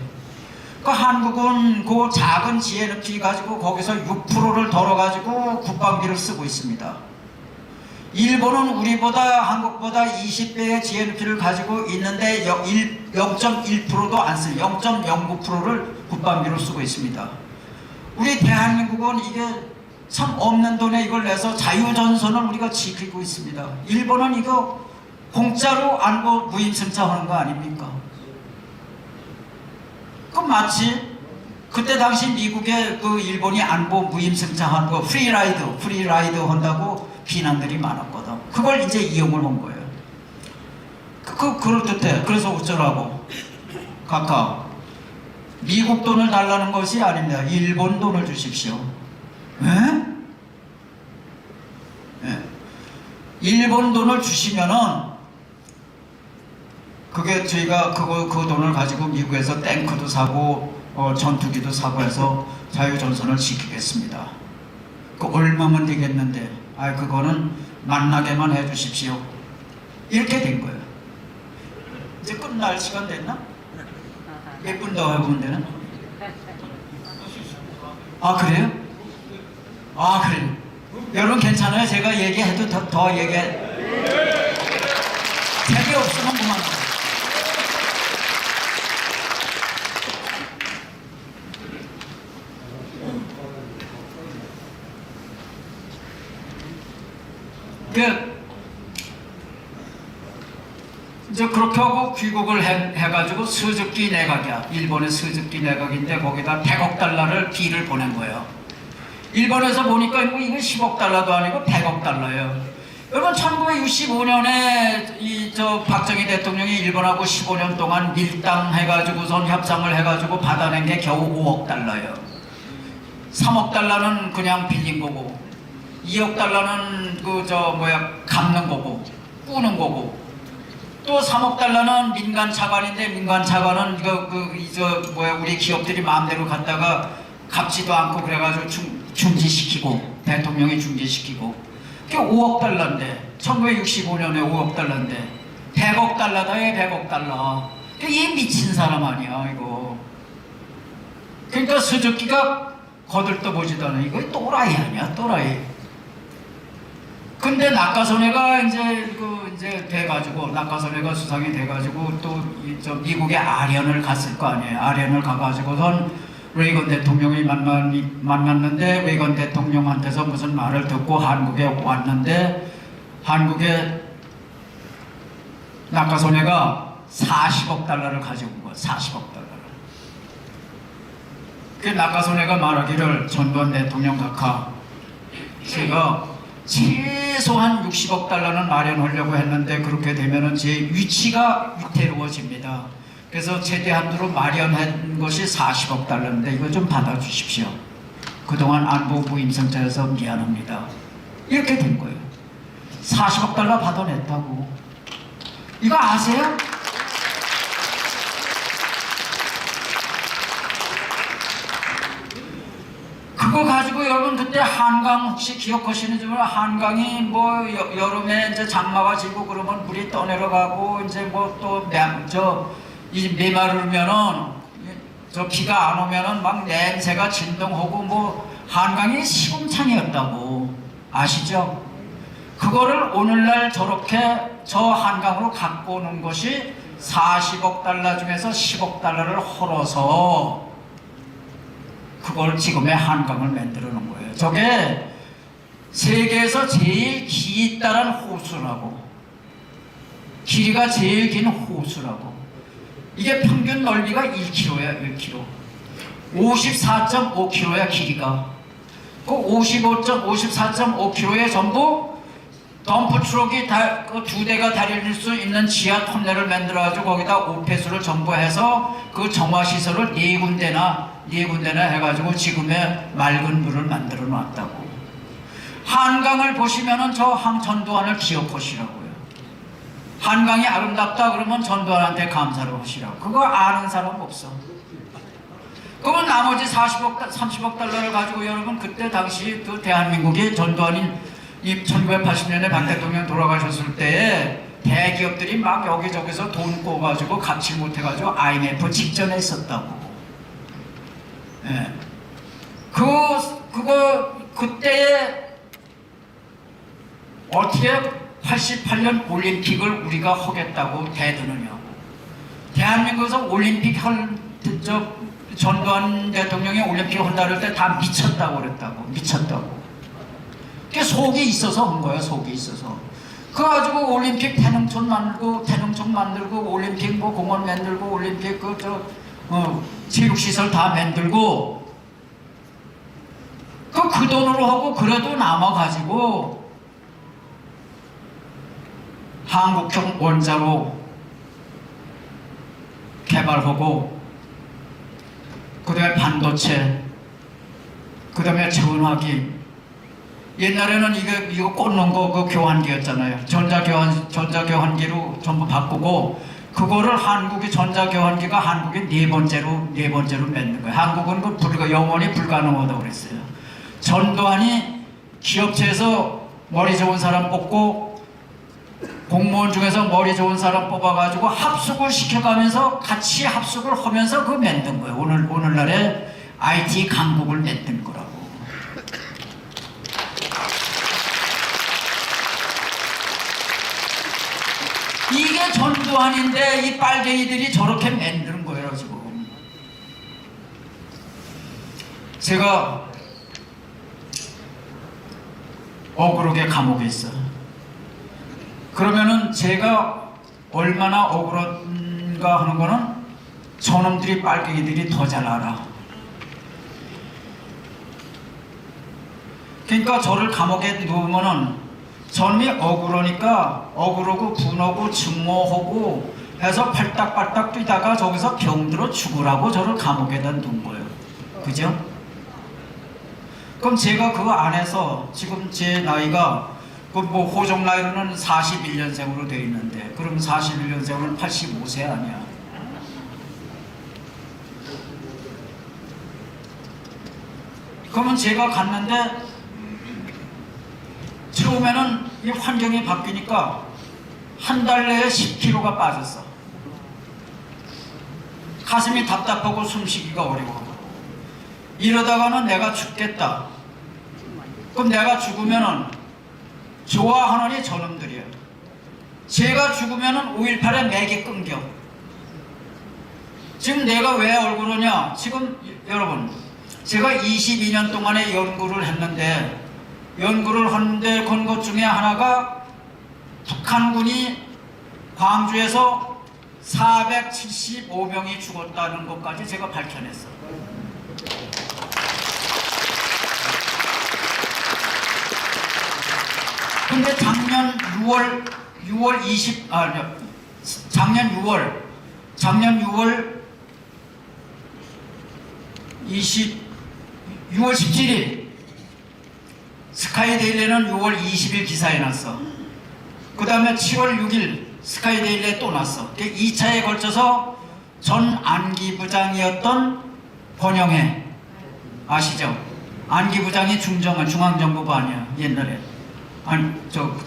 그 한국은 그 작은 GNP 가지고 거기서 6%를 덜어가지고 국방비를 쓰고 있습니다. 일본은 우리보다 한국보다 20배의 GNP를 가지고 있는데 0.1%도 안 쓰는 0.09%를 국방비로 쓰고 있습니다. 우리 대한민국은 이게 참 없는 돈에 이걸 내서 자유전선을 우리가 지키고 있습니다. 일본은 이거 공짜로 안보 무임승차하는 거 아닙니까? 그 마치 그때 당시 미국의 그 일본이 안보 무임승차한 거 프리라이드 한다고 비난들이 많았거든. 그걸 이제 이용을 한 거예요. 그럴듯해. 그래서 어쩌라고? 각각 미국 돈을 달라는 것이 아닙니다. 일본 돈을 주십시오. 에? 예. 일본 돈을 주시면은 그게 저희가 그 돈을 가지고 미국에서 탱크도 사고 전투기도 사고 해서 자유전선을 지키겠습니다. 그 얼마면 되겠는데 그거는 만나게만 해주십시오. 이렇게 된 거예요. 이제 끝날 시간 됐나? 몇 분 더 해보면 되나? 그래요? 그래요. 여러분 괜찮아요? 제가 얘기해도 더 얘기해. 재미없으면 그만. 이제 그렇게 하고 귀국을 해가지고 스즈키 내각이야. 일본의 스즈키 내각인데 거기다 100억 달러를 비를 보낸 거예요. 일본에서 보니까 이거 10억 달러도 아니고 100억 달러예요. 여러분 1965년에 박정희 대통령이 일본하고 15년 동안 밀당해가지고선 협상을 해가지고 받아낸 게 겨우 5억 달러예요. 3억 달러는 그냥 빌린 거고 2억 달러는 갚는 거고 꾸는 거고 또 3억 달러는 민간 차관인데 민간 차관은 우리 기업들이 마음대로 갖다가 갚지도 않고 그래가지고 중지시키고 대통령이 중지시키고 그게 5억 달러인데 1965년에 5억 달러인데 100억 달러다. 100억 달러. 이 미친 사람 아니야 이거. 그러니까 스즈키가 거들떠보지도 않아. 이거 또라이 아니야 또라이. 근데 낙하선회가 이제 돼가지고 낙하선회가 수상이 돼가지고 또 미국의 아련을 갔을 거 아니에요. 아련을 가가지고선 레이건 대통령이 만났는데 레이건 대통령한테서 무슨 말을 듣고 한국에 왔는데 한국의 낙하선회가 40억 달러를 가지고 온 거야. 40억 달러를. 그 낙하선회가 말하기를 전두환 대통령 각하 제가 최소한 60억 달러는 마련하려고 했는데 그렇게 되면은 제 위치가 위태로워집니다. 그래서 최대한으로 마련한 것이 40억 달러인데 이거 좀 받아주십시오. 그동안 안보 무임승차여서 미안합니다. 이렇게 된 거예요. 40억 달러 받아냈다고. 이거 아세요? 그거 가지고 여러분 그때 한강 혹시 기억하시는지 몰라. 한강이 여름에 이제 장마가 지고 그러면 물이 떠내려가고 이제 이 메마르면은 비가 안 오면은 막 냄새가 진동하고 한강이 시궁창이었다고 아시죠? 그거를 오늘날 저렇게 저 한강으로 갖고 오는 것이 40억 달러 중에서 10억 달러를 헐어서 그걸 지금의 한강을 만들어 놓은 거예요. 저게 세계에서 제일 길다란 호수라고. 길이가 제일 긴 호수라고. 이게 평균 넓이가 1km야. 1km. 54.5km야 길이가. 그 54.5km에 전부 덤프트럭이 그 2대가 달릴 수 있는 지하 터널을 만들어가지고 거기다 오폐수를 전부 해서 그 정화시설을 4군데나 해가지고 지금의 맑은 물을 만들어 놨다고. 한강을 보시면은 저 전두환을 기억하시라고요. 한강이 아름답다 그러면 전두환한테 감사를 하시라고. 그거 아는 사람 없어. 그러면 나머지 30억 달러를 가지고 여러분 그때 당시 그 대한민국이 전두환이 1980년에 박 대통령 돌아가셨을 때에 대기업들이 막 여기저기서 돈 꿔가지고 갚지 못해가지고 IMF 직전에 있었다고. 예. 그때에 어떻게 88년 올림픽을 우리가 하겠다고 대드느냐고. 대한민국에서 올림픽 전두환 대통령이 올림픽 한다 그럴 때 다 미쳤다고 그랬다고. 미쳤다고. 그게 속이 있어서 한 거예요. 속이 있어서. 그거 가지고 올림픽 태릉촌 만들고 올림픽 뭐 공원 만들고 올림픽 체육시설 다 만들고 그 돈으로 하고 그래도 남아가지고 한국형 원자로 개발하고 그 다음에 반도체 그 다음에 전화기 옛날에는 이거 꽂는 거 그 교환기였잖아요. 전자교환기로 전부 바꾸고 그거를 한국이 전자교환기가 한국이 네 번째로 맺는 거예요. 한국은 그 영원히 불가능하다고 그랬어요. 전두환이 기업체에서 머리 좋은 사람 뽑고 공무원 중에서 머리 좋은 사람 뽑아가지고 합숙을 시켜가면서 같이 합숙을 하면서 그 만든 거예요. 오늘날의 IT 강국을 만든 거라고. 이게 전두환인데 이 빨갱이들이 저렇게 만드는 거예요. 지금 제가 억울하게 감옥에 있어. 그러면은 제가 얼마나 억울한가 하는 거는 저놈들이 빨갱이들이 더 잘 알아. 그러니까 저를 감옥에 누우면은 저놈이 억울하니까 억울하고 분하고 증오하고 해서 팔딱팔딱 뛰다가 저기서 병들어 죽으라고 저를 감옥에다 놓은 거예요. 그죠? 그럼 제가 그 안에서 지금 제 나이가 그 뭐 호적 나이로는 41년생으로 되어 있는데 그럼 41년생은 85세 아니야. 그러면 제가 갔는데 처음에는 이 환경이 바뀌니까 한 달 내에 10kg가 빠졌어. 가슴이 답답하고 숨쉬기가 어려워. 이러다가는 내가 죽겠다. 그럼 내가 죽으면은 좋아하느니 저놈들이에요. 제가 죽으면은 5.18에 맥이 끊겨. 지금 내가 왜 억울하냐? 지금 여러분, 제가 22년 동안에 연구를 했는데 건 것 중에 하나가 북한군이 광주에서 475명이 죽었다는 것까지 제가 밝혀냈어. 근데 작년 6월 17일 스카이데일리는 6월 20일 기사에 났어. 그 다음에 7월 6일 스카이데일리에 또 났어. 2차에 걸쳐서 전 안기부장이었던 권영애 아시죠? 안기부장이 중앙정보부 아니야 옛날에. 아니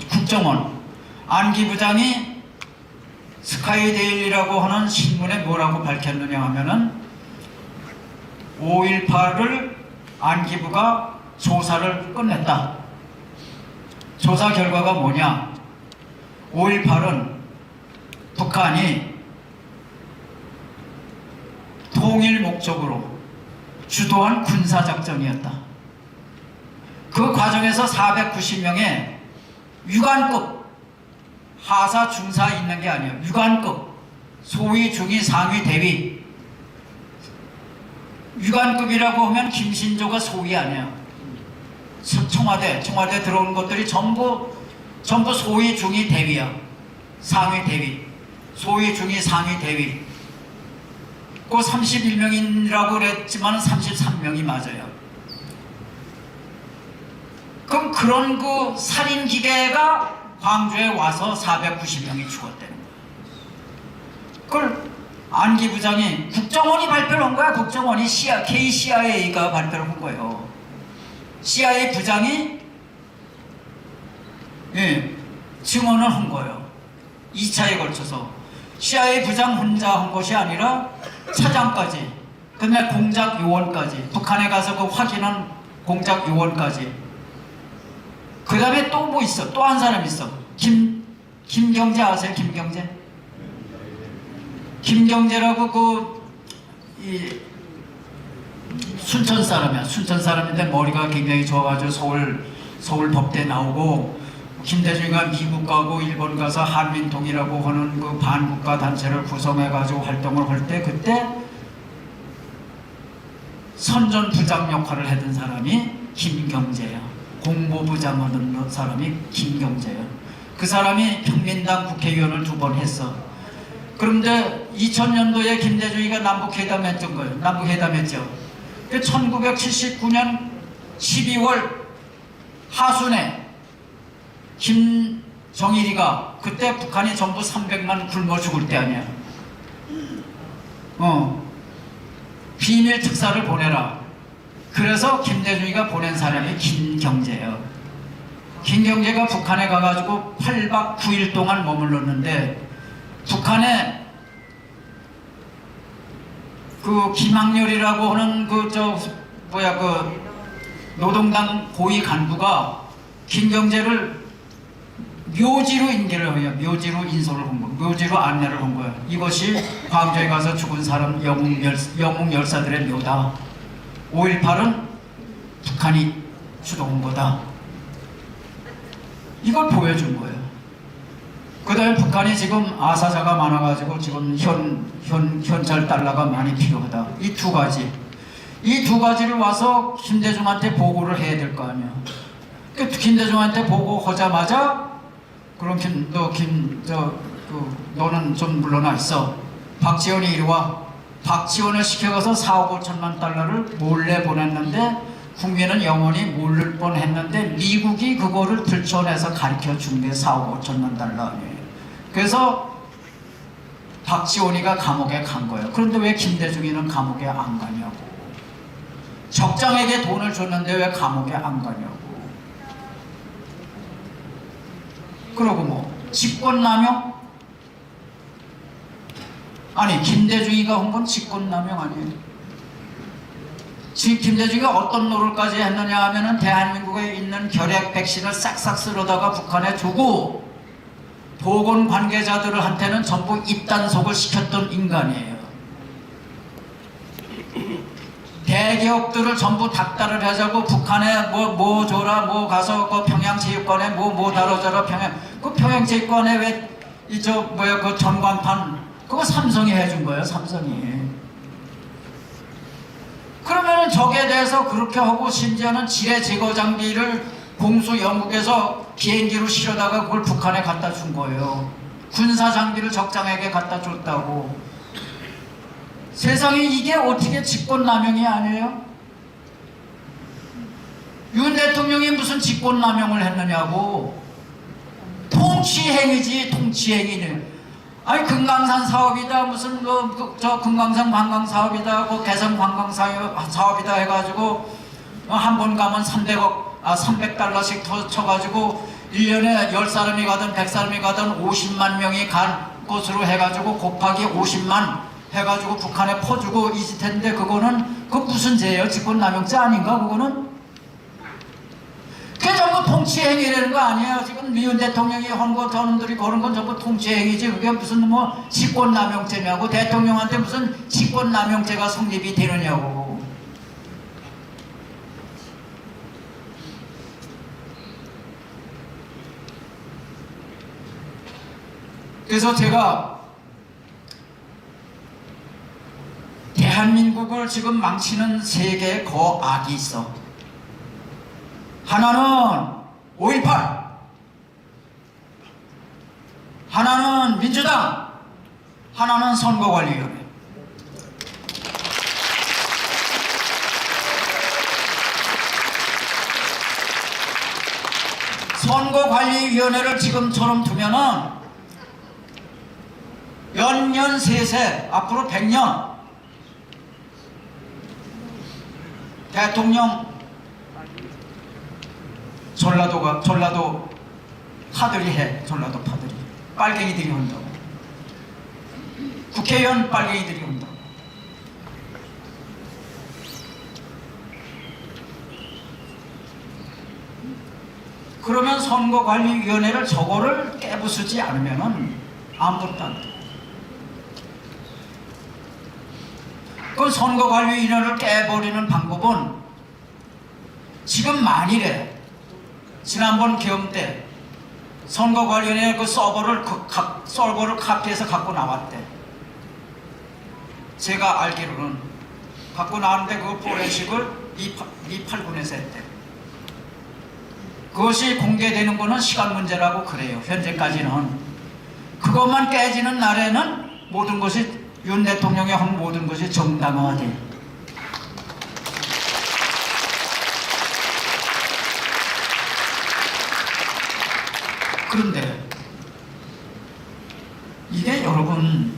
국정원 안기부장이 스카이데일리라고 하는 신문에 뭐라고 밝혔느냐 하면은 5.18을 안기부가 조사를 끝냈다. 조사 결과가 뭐냐? 5.18은 북한이 통일 목적으로 주도한 군사작전이었다. 그 과정에서 490명의 유관급 하사 중사 있는 게 아니에요. 유관급 소위 중위 상위 대위. 유관급이라고 하면 김신조가 소위 아니에요. 청와대 들어온 것들이 전부 소위 중위 대위야. 상위 대위. 소위 중위 상위 대위. 그 31명이라고 그랬지만 33명이 맞아요. 그럼 그런 그 살인 기계가 광주에 와서 490명이 죽었다는 거야. 그걸 안기 부장이 국정원이 발표를 한 거야. 국정원이 KCIA가 발표를 한 거예요. CIA 부장이 증언을 한 거예요. 2차에 걸쳐서 CIA 부장 혼자 한 것이 아니라 차장까지, 그다음에 공작 요원까지, 북한에 가서 그 확인한 공작 요원까지 그 다음에 또 뭐 있어? 또 한 사람 있어. 김경재 아세요? 김경재? 김경재라고 이 순천 사람이야. 순천 사람인데 머리가 굉장히 좋아가지고 서울 법대 나오고, 김대중이가 미국 가고 일본 가서 한민통이라고 하는 그 반국가 단체를 구성해가지고 활동을 할 때, 그때 선전부장 역할을 했던 사람이 김경재야. 공보부장 하던 사람이 김경재야. 그 사람이 평민당 국회의원을 2번 했어. 그런데 2000년도에 김대중이가 남북회담 했던 거예요. 남북회담 했죠. 1979년 12월 하순에 김정일이가, 그때 북한이 전부 300만 굶어 죽을 때 아니야. 비밀 특사를 보내라. 그래서 김대중이가 보낸 사람이 김경재예요. 김경재가 북한에 가가지고 8박 9일 동안 머물렀는데, 북한에 그 김학렬이라고 하는 그 노동당 고위 간부가 김경재를 묘지로 인계를 해요. 묘지로 인솔을 한 거, 묘지로 안내를 한 거예요. 이것이 광주에 가서 죽은 사람 영웅 열사들의 묘다. 5.18은 북한이 주도한 거다. 이걸 보여준 거예요. 그 다음에 북한이 지금 아사자가 많아가지고 지금 현찰 달러가 많이 필요하다. 이 두 가지. 이 두 가지를 와서 김대중한테 보고를 해야 될 거 아니야. 김대중한테 보고하자마자, 그럼 너는 좀 물러나 있어. 박지원이 이리 와. 박지원을 시켜가서 4억 5천만 달러를 몰래 보냈는데, 국민은 영원히 모를 뻔했는데 미국이 그거를 들춰내서 가르쳐 준 게 4억 5천만 달러 아니에요. 그래서 박지원이가 감옥에 간 거예요. 그런데 왜 김대중이는 감옥에 안 가냐고. 적장에게 돈을 줬는데 왜 감옥에 안 가냐고. 그러고 뭐 직권남용? 아니, 김대중이가 한 건 직권남용 아니에요. 지금 김대중이가 어떤 노릇까지 했느냐 하면은 대한민국에 있는 결핵 백신을 싹싹 쓸어다가 북한에 주고, 보건 관계자들한테는 전부 입단속을 시켰던 인간이에요. 대기업들을 전부 닥달을 하자고 북한에 뭐 줘라, 뭐 가서 그 평양체육관에 뭐 다뤄줘라. 그 평양체육관에 왜 그 전광판, 그거 삼성이 해준 거예요. 삼성이. 그러면은 적에 대해서 그렇게 하고, 심지어는 지뢰 제거 장비를 공수 영국에서 비행기로 실어다가 그걸 북한에 갖다 준 거예요. 군사 장비를 적장에게 갖다 줬다고. 세상에 이게 어떻게 직권남용이 아니에요? 윤 대통령이 무슨 직권남용을 했느냐고. 통치행위지, 통치행위는. 아니, 금강산 사업이다, 무슨 금강산 관광 사업이다, 개성 관광 사업이다 해가지고 한 번 가면 300달러씩 더 쳐가지고 1년에 10사람이 가든 100사람이 가든 50만 명이 간 것으로 해가지고 곱하기 50만 해가지고 북한에 퍼주고 이 짓했는데, 그거는 그 무슨 죄예요? 직권남용죄 아닌가 그거는? 그게 전부 통치행위라는 거 아니에요. 지금 미윤 대통령이 한 거, 저놈들이 그런 건 전부 통치행위지. 그게 무슨 뭐 직권남용죄냐고. 대통령한테 무슨 직권남용죄가 성립이 되느냐고. 그래서 제가 대한민국을 지금 망치는 세 개의 거악이 있어. 하나는 5.18, 하나는 민주당, 하나는 선거관리위원회. 선거관리위원회를 지금처럼 두면은 연년 세세 앞으로 100년 대통령 전라도 파들이 해. 전라도 파들이 빨갱이들이 한다고. 국회의원 빨갱이들이 한다고. 그러면 선거관리위원회를 저거를 깨부수지 않으면은 아무것도 안 돼. 그 선거관리위원회를 깨버리는 방법은 지금 만일에 지난번 계엄 때 선거관리위원회 그 서버를 카피해서 갖고 나왔대. 제가 알기로는 갖고 나왔는데 그 포렌식을 미 8군에서 했대. 그것이 공개되는 거는 시간 문제라고 그래요. 현재까지는. 그것만 깨지는 날에는 모든 것이 윤 대통령이 한 모든 것이 정당화돼. 그런데 이게 여러분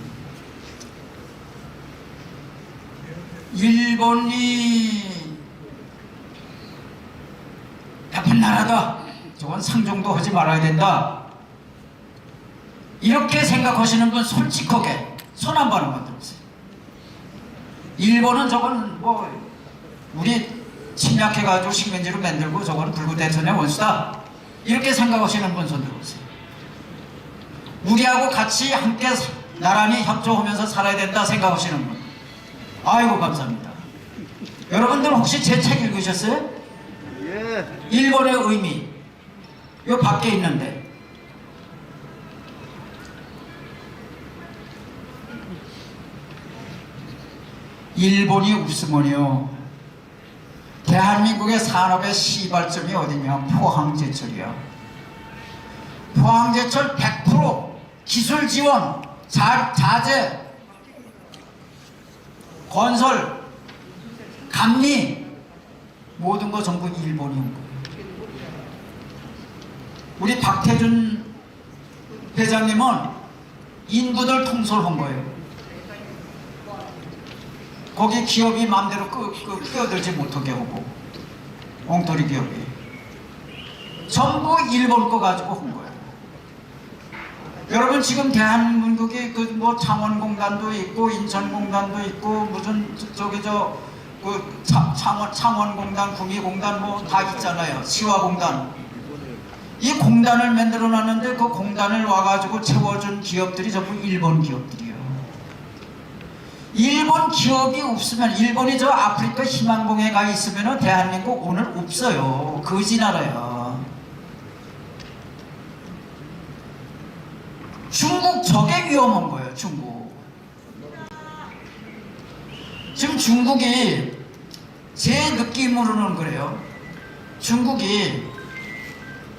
일본이 나쁜 나라다. 저건 상종도 하지 말아야 된다. 이렇게 생각하시는 분 솔직하게 손 한 번만 들어보세요. 일본은 저건 뭐 우리 침략해가지고 식민지로 만들고 저건 불구 대천의 원수다. 이렇게 생각하시는 분 손 들어보세요. 우리하고 같이 함께 나란히 협조하면서 살아야 된다 생각하시는 분. 아이고 감사합니다. 여러분들 혹시 제 책 읽으셨어요? 예. 일본의 의미. 요 밖에 있는데 일본이 없으면요 대한민국의 산업의 시발점이 어디냐? 포항제철이야. 포항제철 100% 기술 지원, 자재, 건설, 감리 모든 거 전부 일본이 온 거예요. 우리 박태준 회장님은 인부들 통솔한 거예요. 거기 기업이 마음대로 끼어들지 못하게 하고 엉터리 기업이 전부 일본 거 가지고 한 거예요. 여러분 지금 대한민국이 그 뭐 창원공단도 있고 인천공단도 있고 무슨 저기 그 창원공단, 구미공단 뭐 다 있잖아요. 시화공단. 이 공단을 만들어 놨는데 그 공단을 와가지고 채워준 기업들이 전부 일본 기업들이에요. 일본 기업이 없으면 일본이 저 아프리카 희망봉에 가 있으면 대한민국 오늘 없어요. 거지 나라야. 중국 저게 위험한 거예요. 중국. 지금 중국이 제 느낌으로는 그래요. 중국이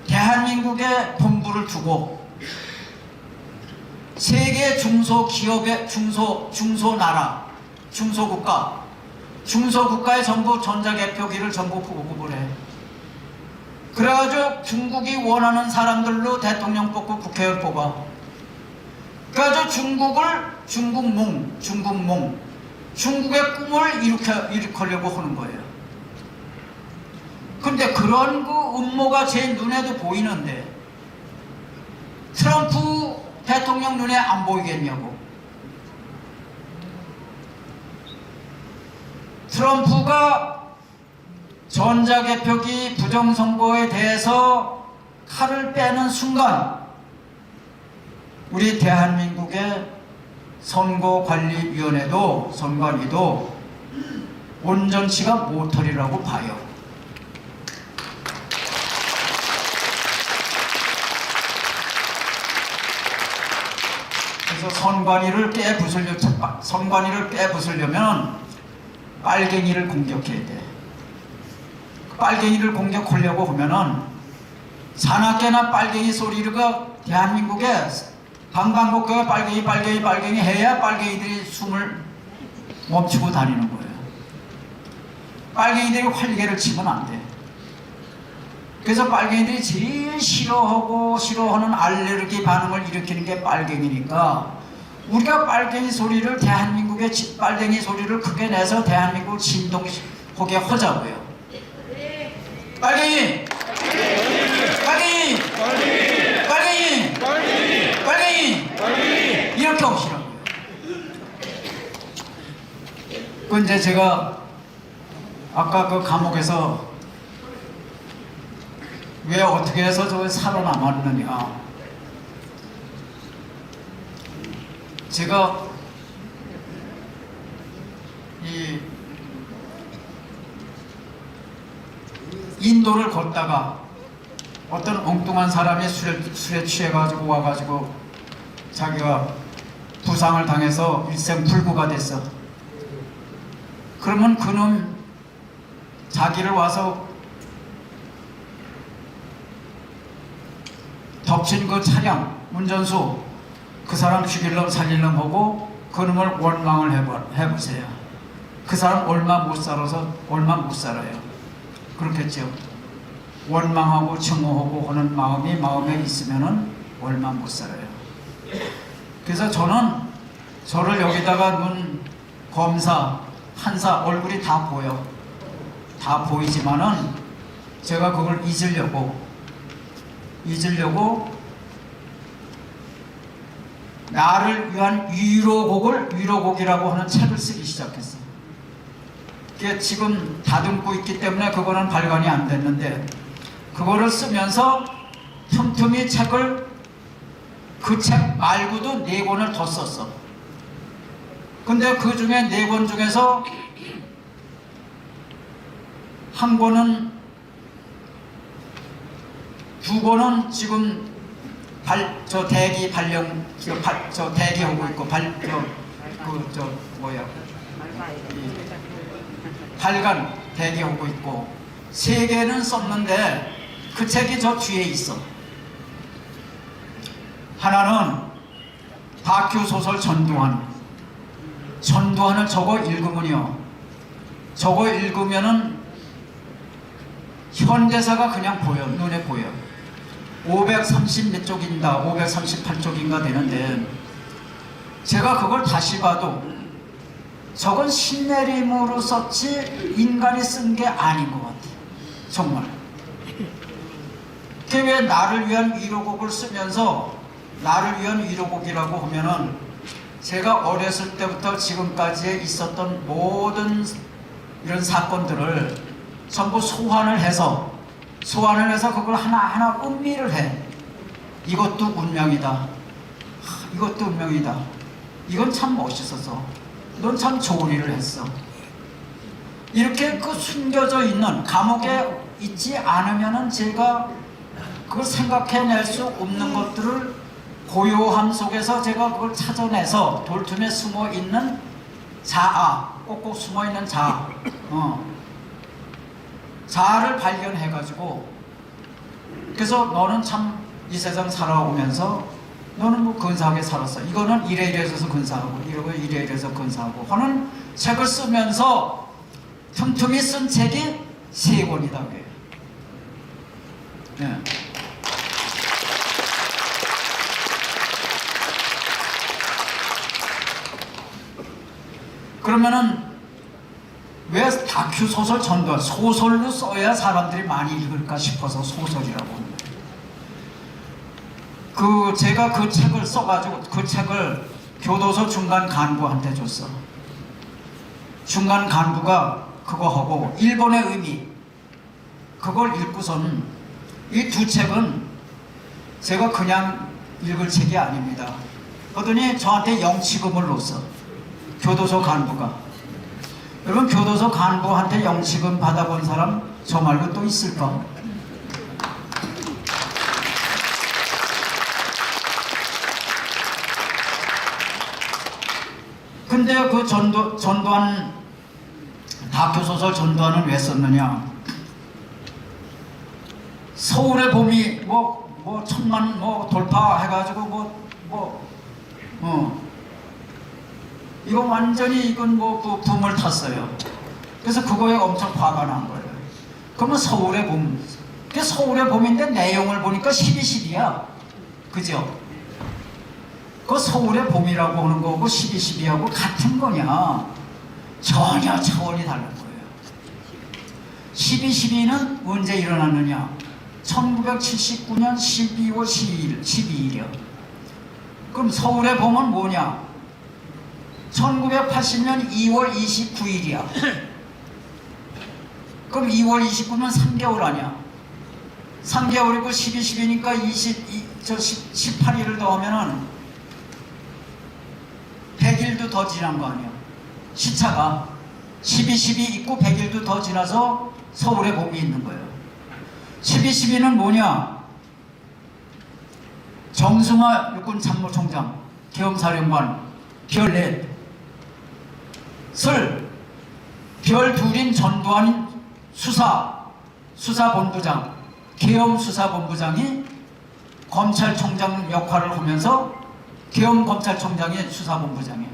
대한민국에 본부를 두고 세계 중소기업의 중소나라, 중소국가에 전부 전자개표기를 전부 보급을 해. 그래가지고 중국이 원하는 사람들로 대통령 뽑고 국회의원 뽑아. 그래가지고 중국의 꿈을 일으키려고 하는 거예요. 근데 그런 그 음모가 제 눈에도 보이는데 트럼프 대통령 눈에 안 보이겠냐고. 트럼프가 전자개표기 부정선거에 대해서 칼을 빼는 순간 우리 대한민국의 선거관리위원회도 선관위도 온전치가 못하리라고 봐요. 그래서 선관위를 깨부수려면 빨갱이를 공격해야 돼. 빨갱이를 공격하려고 하면은 사납게나 빨갱이 소리가 대한민국에 방방곡곡에 빨갱이 해야 빨갱이들이 숨을 멈추고 다니는 거예요. 빨갱이들이 활개를 치면 안 돼. 그래서 빨갱이들이 제일 싫어하는 알레르기 반응을 일으키는 게 빨갱이니까 우리가 빨갱이 소리를 대한민국의 빨갱이 소리를 크게 내서 대한민국을 진동하게 하자고요. 빨갱이! 빨갱이! 빨갱이! 빨갱이! 이렇게 하시라고요. 그 이제 제가 아까 그 감옥에서 왜 어떻게 해서 저 살아남았느냐. 제가 이 인도를 걷다가 어떤 엉뚱한 사람이 술에 취해가지고 와가지고 자기가 부상을 당해서 일생 불구가 됐어. 그러면 그놈 자기를 와서 덮친 그 차량 운전수 그 사람 죽일놈 살릴놈 하고 그놈을 원망을 해보세요. 그 사람 얼마 못 살아요. 그렇겠죠. 원망하고 증오하고 하는 마음이 마음에 있으면은 얼마 못 살아요. 그래서 저는 저를 여기다가 눈, 검사, 판사 얼굴이 다 보여. 다 보이지만은 제가 그걸 잊으려고 나를 위한 위로곡이라고 하는 책을 쓰기 시작했어. 그게 지금 다듬고 있기 때문에 그거는 발간이 안 됐는데 그거를 쓰면서 틈틈이 그 책 말고도 4권을 더 썼어. 근데 그 중에 4권 중에서 한 권은 2권은 지금 대기하고 있고 발간 대기하고 있고 3개는 썼는데 그 책이 저 뒤에 있어. 하나는 다큐 소설 전두환을 저거 읽으면은 현대사가 그냥 보여. 눈에 보여. 530 몇 쪽인가 538쪽인가 되는데 제가 그걸 다시 봐도 저건 신내림으로 썼지 인간이 쓴 게 아닌 것 같아. 정말. 그게 왜 나를 위한 위로곡을 쓰면서 나를 위한 위로곡이라고 하면은 제가 어렸을 때부터 지금까지 있었던 모든 이런 사건들을 전부 소환을 해서 그걸 하나하나 음미를 해. 이것도 운명이다. 이것도 운명이다. 이건 참 멋있어서. 넌 참 좋은 일을 했어. 이렇게 그 숨겨져 있는 감옥에 있지 않으면은 제가 그걸 생각해낼 수 없는 것들을 고요함 속에서 제가 그걸 찾아내서 돌틈에 숨어있는 자아, 꼭꼭 숨어있는 자아를 발견해가지고 그래서 너는 참 이 세상 살아오면서 너는 뭐 근사하게 살았어. 이거는 이래서 근사하고 이래서 근사하고 하는 책을 쓰면서 틈틈이 쓴 책이 3권이다. 네. 그러면은 왜 다큐 소설 전두환 소설로 써야 사람들이 많이 읽을까 싶어서 소설이라고 합니다. 제가 그 책을 써가지고 그 책을 교도소 중간 간부한테 줬어. 중간 간부가 그거 하고 일본의 의미 그걸 읽고서는 이 2 책은 제가 그냥 읽을 책이 아닙니다. 그러더니 저한테 영치금을 줬어. 교도소 간부가. 여러분 교도소 간부한테 영치금 받아본 사람 저 말고 또 있을까? 근데 그 전두환 다큐소설 전두환은 왜 썼느냐? 서울의 봄이 뭐 1000만 돌파해가지고 이거 완전히 이건 그 붐을 탔어요. 그래서 그거에 엄청 화가 난 거예요. 그러면 서울의 봄, 그게 서울의 봄인데 내용을 보니까 12.12야. 그죠? 그 서울의 봄이라고 하는 거고 12.12하고 같은 거냐? 전혀 차원이 다른 거예요. 12.12는 언제 일어났느냐? 1979년 12월 12일이요. 그럼 서울의 봄은 뭐냐? 1980년 2월 29일이야. 그럼 2월 29면 3개월 아니야? 3개월이고 12니까 18일을 더하면은 100일도 더 지난 거 아니야. 시차가 12 있고 100일도 더 지나서 서울에 봄이 있는 거예요. 12는 뭐냐? 정승화 육군참모총장, 계엄사령관, 별넷, 별 둘인 전두환 수사본부장, 계엄수사본부장이 검찰총장 역할을 하면서 계엄검찰총장이 수사본부장이에요.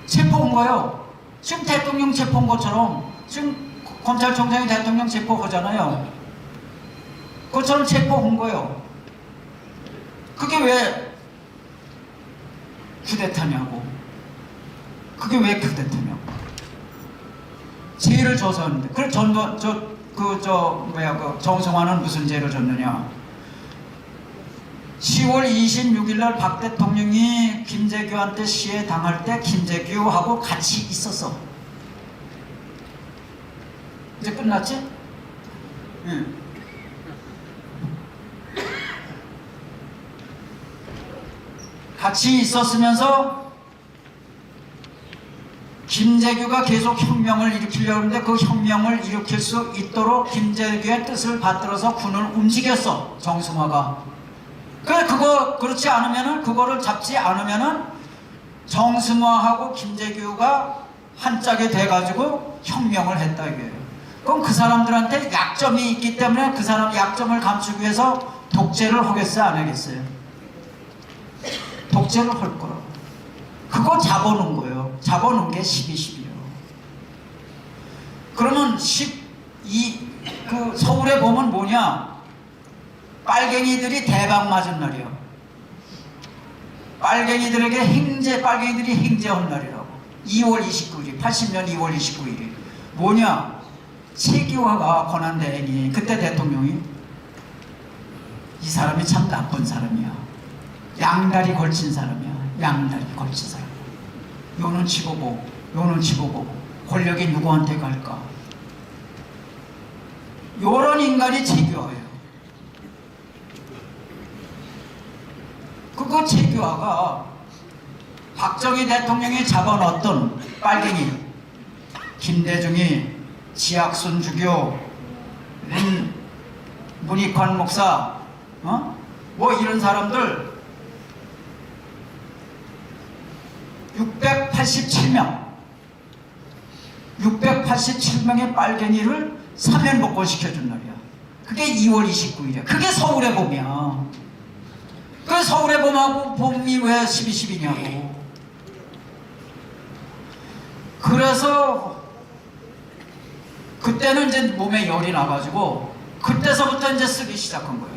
체포한 거예요. 지금 대통령 체포한 것처럼 지금 검찰총장이 대통령 체포하잖아요. 그것처럼 체포한 거예요. 그게 왜 쿠데타냐고. 그게 왜 쿠데타냐고. 죄를 져서 하는데. 그래 정성화는 무슨 죄를 졌느냐. 10월 26일 날 박 대통령이 김재규한테 시해 당할 때 김재규하고 같이 있었어. 이제 끝났지? 응. 같이 있었으면서 김재규가 계속 혁명을 일으키려고 하는데 그 혁명을 일으킬 수 있도록 김재규의 뜻을 받들어서 군을 움직였어. 정승화가. 그렇지 않으면은, 그거를 잡지 않으면은 정승화하고 김재규가 한 짝이 돼가지고 혁명을 했다 이거예요. 그럼 그 사람들한테 약점이 있기 때문에 그 사람 약점을 감추기 위해서 독재를 하겠어요, 안 하겠어요? 독재를 할 거라고. 그거 잡아놓은 거예요. 잡아놓은 게 12.12예요. 그러면 서울에 보면 뭐냐? 빨갱이들이 대박 맞은 날이에요. 빨갱이들이 행제한 날이라고. 2월 29일, 80년 2월 29일이. 뭐냐? 최기화가 권한대행이, 그때 대통령이, 이 사람이 참 나쁜 사람이야. 양다리 걸친 사람이야. 양다리 걸친 사람. 요 눈치 보고, 권력이 누구한테 갈까? 요런 인간이 최기화예요. 그거 최규하가 박정희 대통령이 잡아넣었던 빨갱이, 김대중이, 지학순 주교, 문익환 목사, 뭐 이런 사람들 687명의 빨갱이를 사면복권시켜준 날이야. 그게 2월 29일이야. 그게 서울의 봄이야. 그 서울의 봄이 왜 12.12냐고. 그래서 그때는 이제 몸에 열이 나가지고 그때서부터 이제 쓰기 시작한 거예요.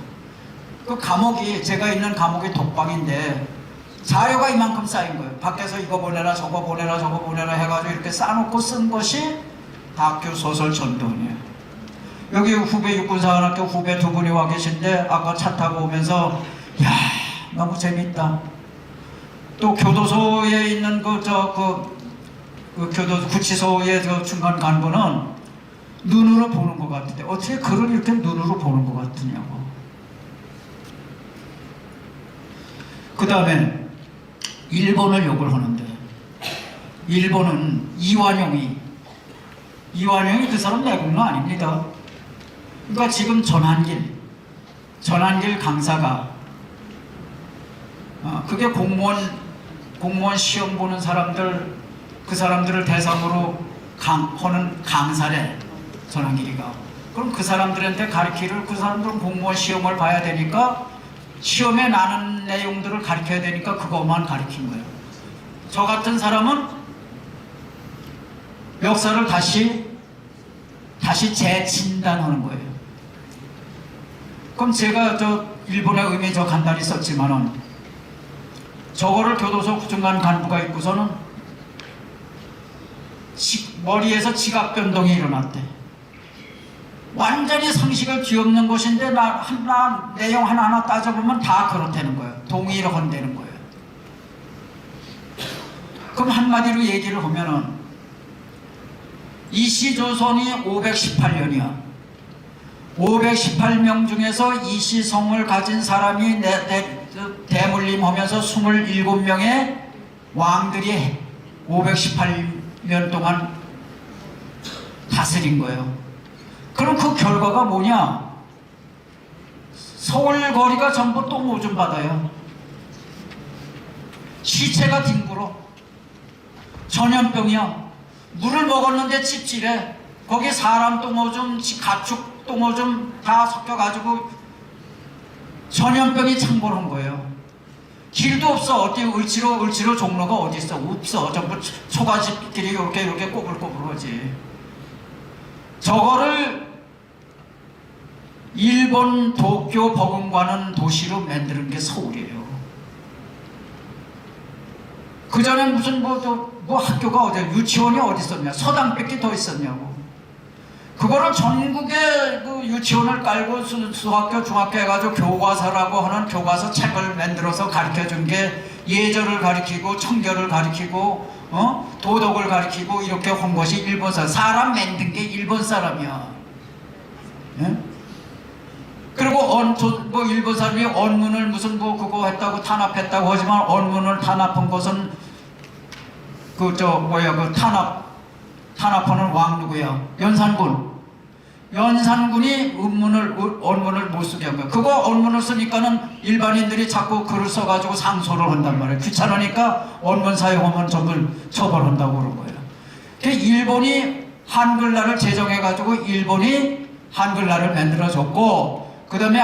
그 감옥이, 제가 있는 감옥이 독방인데 자료가 이만큼 쌓인 거예요. 밖에서 이거 보내라 저거 보내라 해가지고 이렇게 쌓아놓고 쓴 것이 다큐 소설 전도원이에요. 여기 후배 육군사관학교 후배 두 분이 와 계신데 아까 차 타고 오면서 야, 너무 재밌다. 또 교도소에 있는 구치소의 중간 간부는 눈으로 보는 것 같은데 어떻게 글을 이렇게 눈으로 보는 것 같으냐고. 그 다음에 일본을 욕을 하는데, 일본은 이완용이 그 사람 내국노 아닙니다. 그러니까 지금 전한길 강사가 그게 공무원 시험 보는 사람들, 그 사람들을 대상으로 하는 강사래, 전한길이가. 그럼 그 사람들한테 가르치를, 그 사람들은 공무원 시험을 봐야 되니까 시험에 나는 내용들을 가르쳐야 되니까 그것만 가르친 거예요. 저 같은 사람은 역사를 다시 재진단하는 거예요. 그럼 제가 일본의 의미 간단히 썼지만은 저거를 교도소 중간 간부가 있고서는 머리에서 지각 변동이 일어났대. 완전히 상식을 뒤엎는 것인데 내용 하나하나 따져보면 다 그렇다는 거예요. 동의를 한다는 거예요. 그럼 한마디로 얘기를 하면은 이시조선이 518년이야. 518명 중에서 이시성을 가진 사람이 대물림하면서 27명의 왕들이 518년 동안 다스린 거예요. 그럼 그 결과가 뭐냐? 서울 거리가 전부 똥 오줌 바다예요. 시체가 뒹굴어. 전염병이야. 물을 먹었는데 찝찝해. 거기 사람 똥오줌, 가축 똥오줌 다 섞여가지고 전염병이 창궐한 거예요. 길도 없어. 어디 을지로 종로가 어디 있어? 없어. 전부 초가집끼리 이렇게 꼬불꼬불하지. 저거를 일본 도쿄 버금가는 도시로 만드는 게 서울이에요. 그 전에 무슨 뭐 학교가 어디, 유치원이 어디 있었냐? 서당밖에 더 있었냐고. 그거를 전국에 그 유치원을 깔고 수학교, 중학교 해가지고 교과서라고 하는 교과서 책을 만들어서 가르쳐 준 게 예절을 가르치고 청결을 가르치고 도덕을 가르치고 이렇게 한 것이 일본 사람 만든 게 일본 사람이야. 예? 그리고 뭐 일본 사람이 언문을 무슨 뭐 그거 했다고 탄압했다고 하지만 언문을 탄압한 것은 그 탄압하는 왕 누구야? 연산군이 언문을 못 쓰게 한 거야. 그거 언문을 쓰니까는 일반인들이 자꾸 글을 써가지고 상소를 한단 말이야. 귀찮으니까 언문 사용하면 전부 처벌한다고 그런 거예요. 일본이 한글날을 제정해가지고 일본이 한글날을 만들어줬고, 그 다음에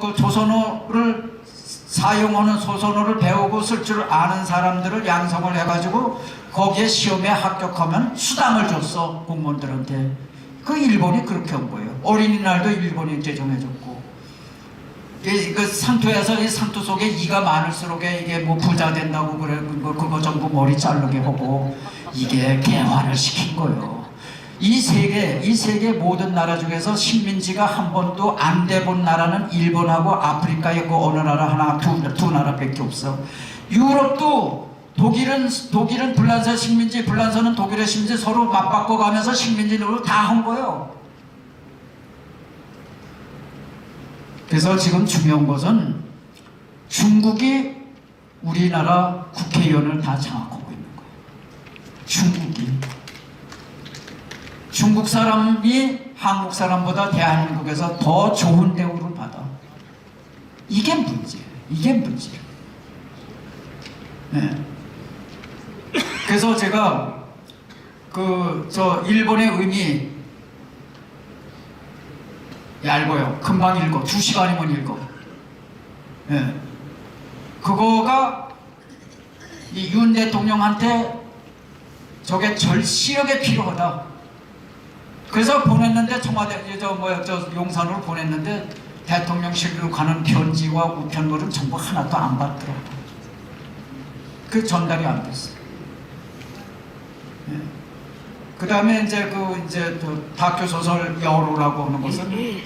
그 조선어를 사용하는 소선어를 배우고 쓸 줄 아는 사람들을 양성을 해가지고 거기에 시험에 합격하면 수당을 줬어, 공무원들한테. 그 일본이 그렇게 한 거예요. 어린이날도 일본이 제정해줬고. 그 상투에서 이 상투 속에 이가 많을수록 이게 뭐 부자 된다고 그래. 그거 전부 머리 자르게 하고 이게 개화를 시킨 거예요. 이 세계 모든 나라 중에서 식민지가 한 번도 안 돼본 나라는 일본하고 아프리카의 그 어느 나라 두 나라밖에 없어. 유럽도 독일은 불란서 식민지, 불란서는 독일의 식민지 서로 맞바꿔 가면서 식민지를 다 한 거예요. 그래서 지금 중요한 것은 중국이 우리나라 국회의원을 다 장악하고 있는 거예요. 중국 사람이 한국 사람보다 대한민국에서 더 좋은 대우를 받아. 이게 문제예요. 네. 그래서 제가 일본의 의미 얇아요. 금방 읽어. 2시간이면 읽어. 네. 그거가 이 윤 대통령한테 저게 절실하게 필요하다. 그래서 보냈는데 청와대 용산으로 보냈는데 대통령실로 가는 편지와 우편물은 전부 하나도 안 받더라고. 그 전달이 안 됐어. 예. 그 다음에 이제 다큐 소설 여로라고 하는 것은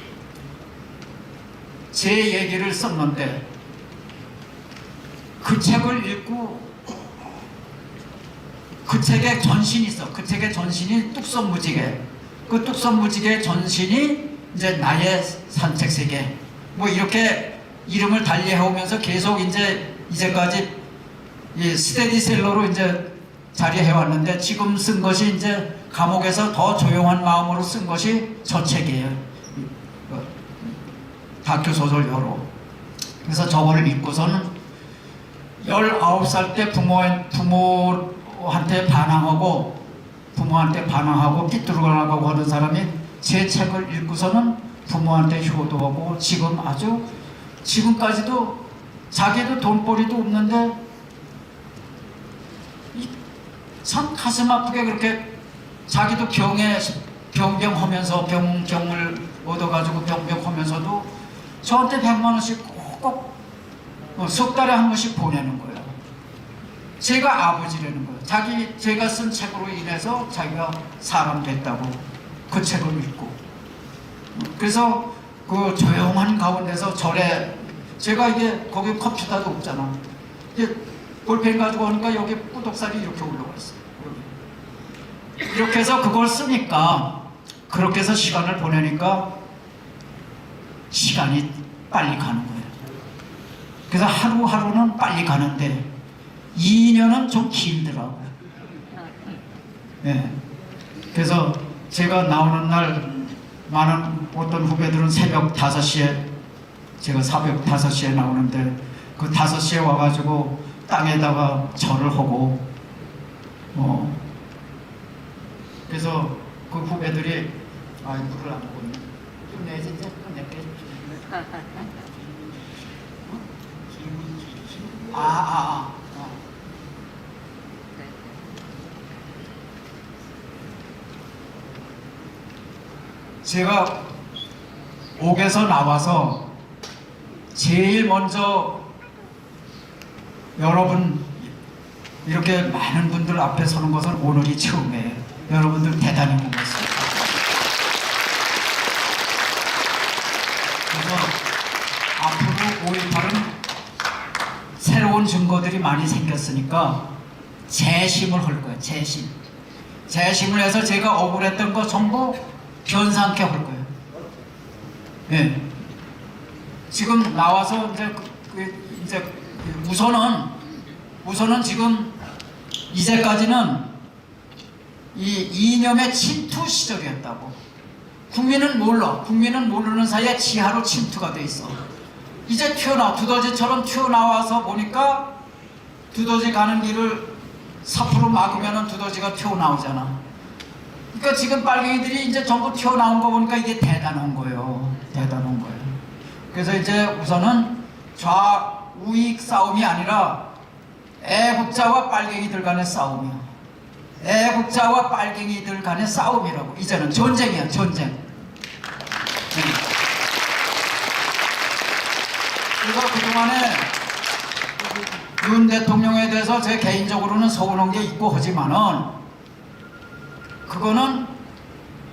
제 얘기를 썼는데 그 책을 읽고 그 책에 전신이 있어. 그 책의 전신이 뚝섬무지개. 그 뚝섬무지개 전신이 이제 나의 산책세계. 뭐 이렇게 이름을 달리해오면서 계속 이제까지 스테디셀러로 이제 자리해왔는데 지금 쓴 것이 이제 감옥에서 더 조용한 마음으로 쓴 것이 저 책이에요. 다큐 소설 여로. 그래서 저거를 읽고서는 19살 때 부모한테 반항하고 삐뚤어가고 하는 사람이 제 책을 읽고서는 부모한테 효도하고 지금까지도 자기도 돈벌이도 없는데 참 가슴 아프게 그렇게 자기도 병병하면서 병을 얻어가지고 병병하면서도 저한테 100만 원씩 꼭 석 달에 한 번씩 보내는 거예요. 제가 아버지라는 거예요. 제가 쓴 책으로 인해서 자기가 사람 됐다고 그 책을 읽고. 그래서 그 조용한 가운데서 제가 이게 거기 컴퓨터도 없잖아. 이제 볼펜 가지고 오니까 여기 뿌독살이 이렇게 올라가 있어요. 이렇게 해서 그걸 쓰니까 그렇게 해서 시간을 보내니까 시간이 빨리 가는 거예요. 그래서 하루하루는 빨리 가는데 2년은 좀 길더라고요. 예. 그래서 제가 나오는 날 많은 어떤 후배들은 새벽 5시에 제가 새벽 5시에 나오는데 그 5시에 와가지고 땅에다가 절을 하고 그래서 그 후배들이 물을 안 먹었네. 좀 내지 이제 끝낼게. 제가 옥에서 나와서 제일 먼저 여러분 이렇게 많은 분들 앞에 서는 것은 오늘이 처음이에요. 여러분들 대단히 고맙습니다. 그래서 앞으로 5.18은 새로운 증거들이 많이 생겼으니까 재심을 할 거예요. 재심을 해서 제가 억울했던 거 전부 변상케 할 거예요. 예. 지금 나와서 이제 우선은 지금 이제까지는 이 이념의 침투 시절이었다고. 국민은 몰라. 국민은 모르는 사이에 지하로 침투가 돼 있어. 이제 두더지처럼 튀어나와서 보니까 두더지 가는 길을 삽으로 막으면 두더지가 튀어나오잖아. 그러니까 지금 빨갱이들이 이제 전부 튀어나온 거 보니까 이게 대단한 거예요. 대단한 거예요. 그래서 이제 우선은 좌우익 싸움이 아니라 애국자와 빨갱이들 간의 싸움이야. 애국자와 빨갱이들 간의 싸움이라고. 이제는 전쟁이야, 전쟁. 그래서 그동안에 윤 대통령에 대해서 제 개인적으로는 서운한 게 있고 하지만은 그거는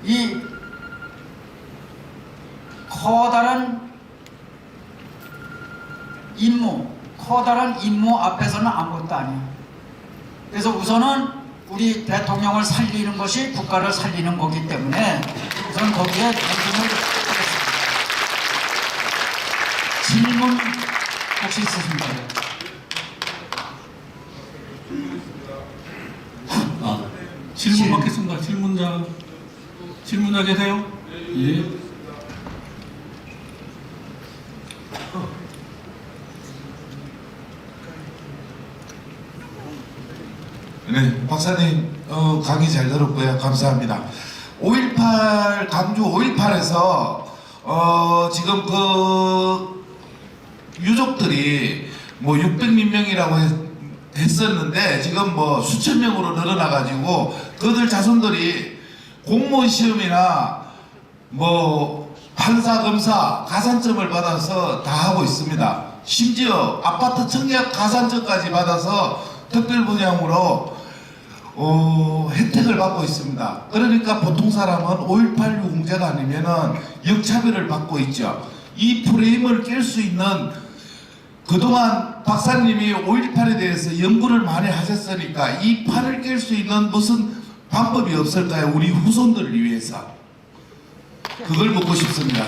이 커다란 임무 앞에서는 아무것도 아니에요. 그래서 우선은 우리 대통령을 살리는 것이 국가를 살리는 거기 때문에 우선 거기에 관심을 갖겠습니다. 질문 혹시 있으십니까? 질문 받겠습니다. 질문자 계세요? 예. 네, 박사님 강의 잘 들었고요. 감사합니다. 5.18 광주 5.18에서 지금 그 유족들이 뭐 600몇 명이라고 했었는데 지금 뭐 수천 명으로 늘어나가지고 그들 자손들이 공무원 시험이나 뭐 판사 검사 가산점을 받아서 다 하고 있습니다. 심지어 아파트 청약 가산점까지 받아서 특별 분양으로 혜택을 받고 있습니다. 그러니까 보통 사람은 5.18 유공자가 아니면은 역차별을 받고 있죠. 이 프레임을 깰 수 있는 그동안 박사님이 5.18에 대해서 연구를 많이 하셨으니까 이 판을 깰 수 있는 무슨 방법이 없을까요? 우리 후손들을 위해서. 그걸 묻고 싶습니다.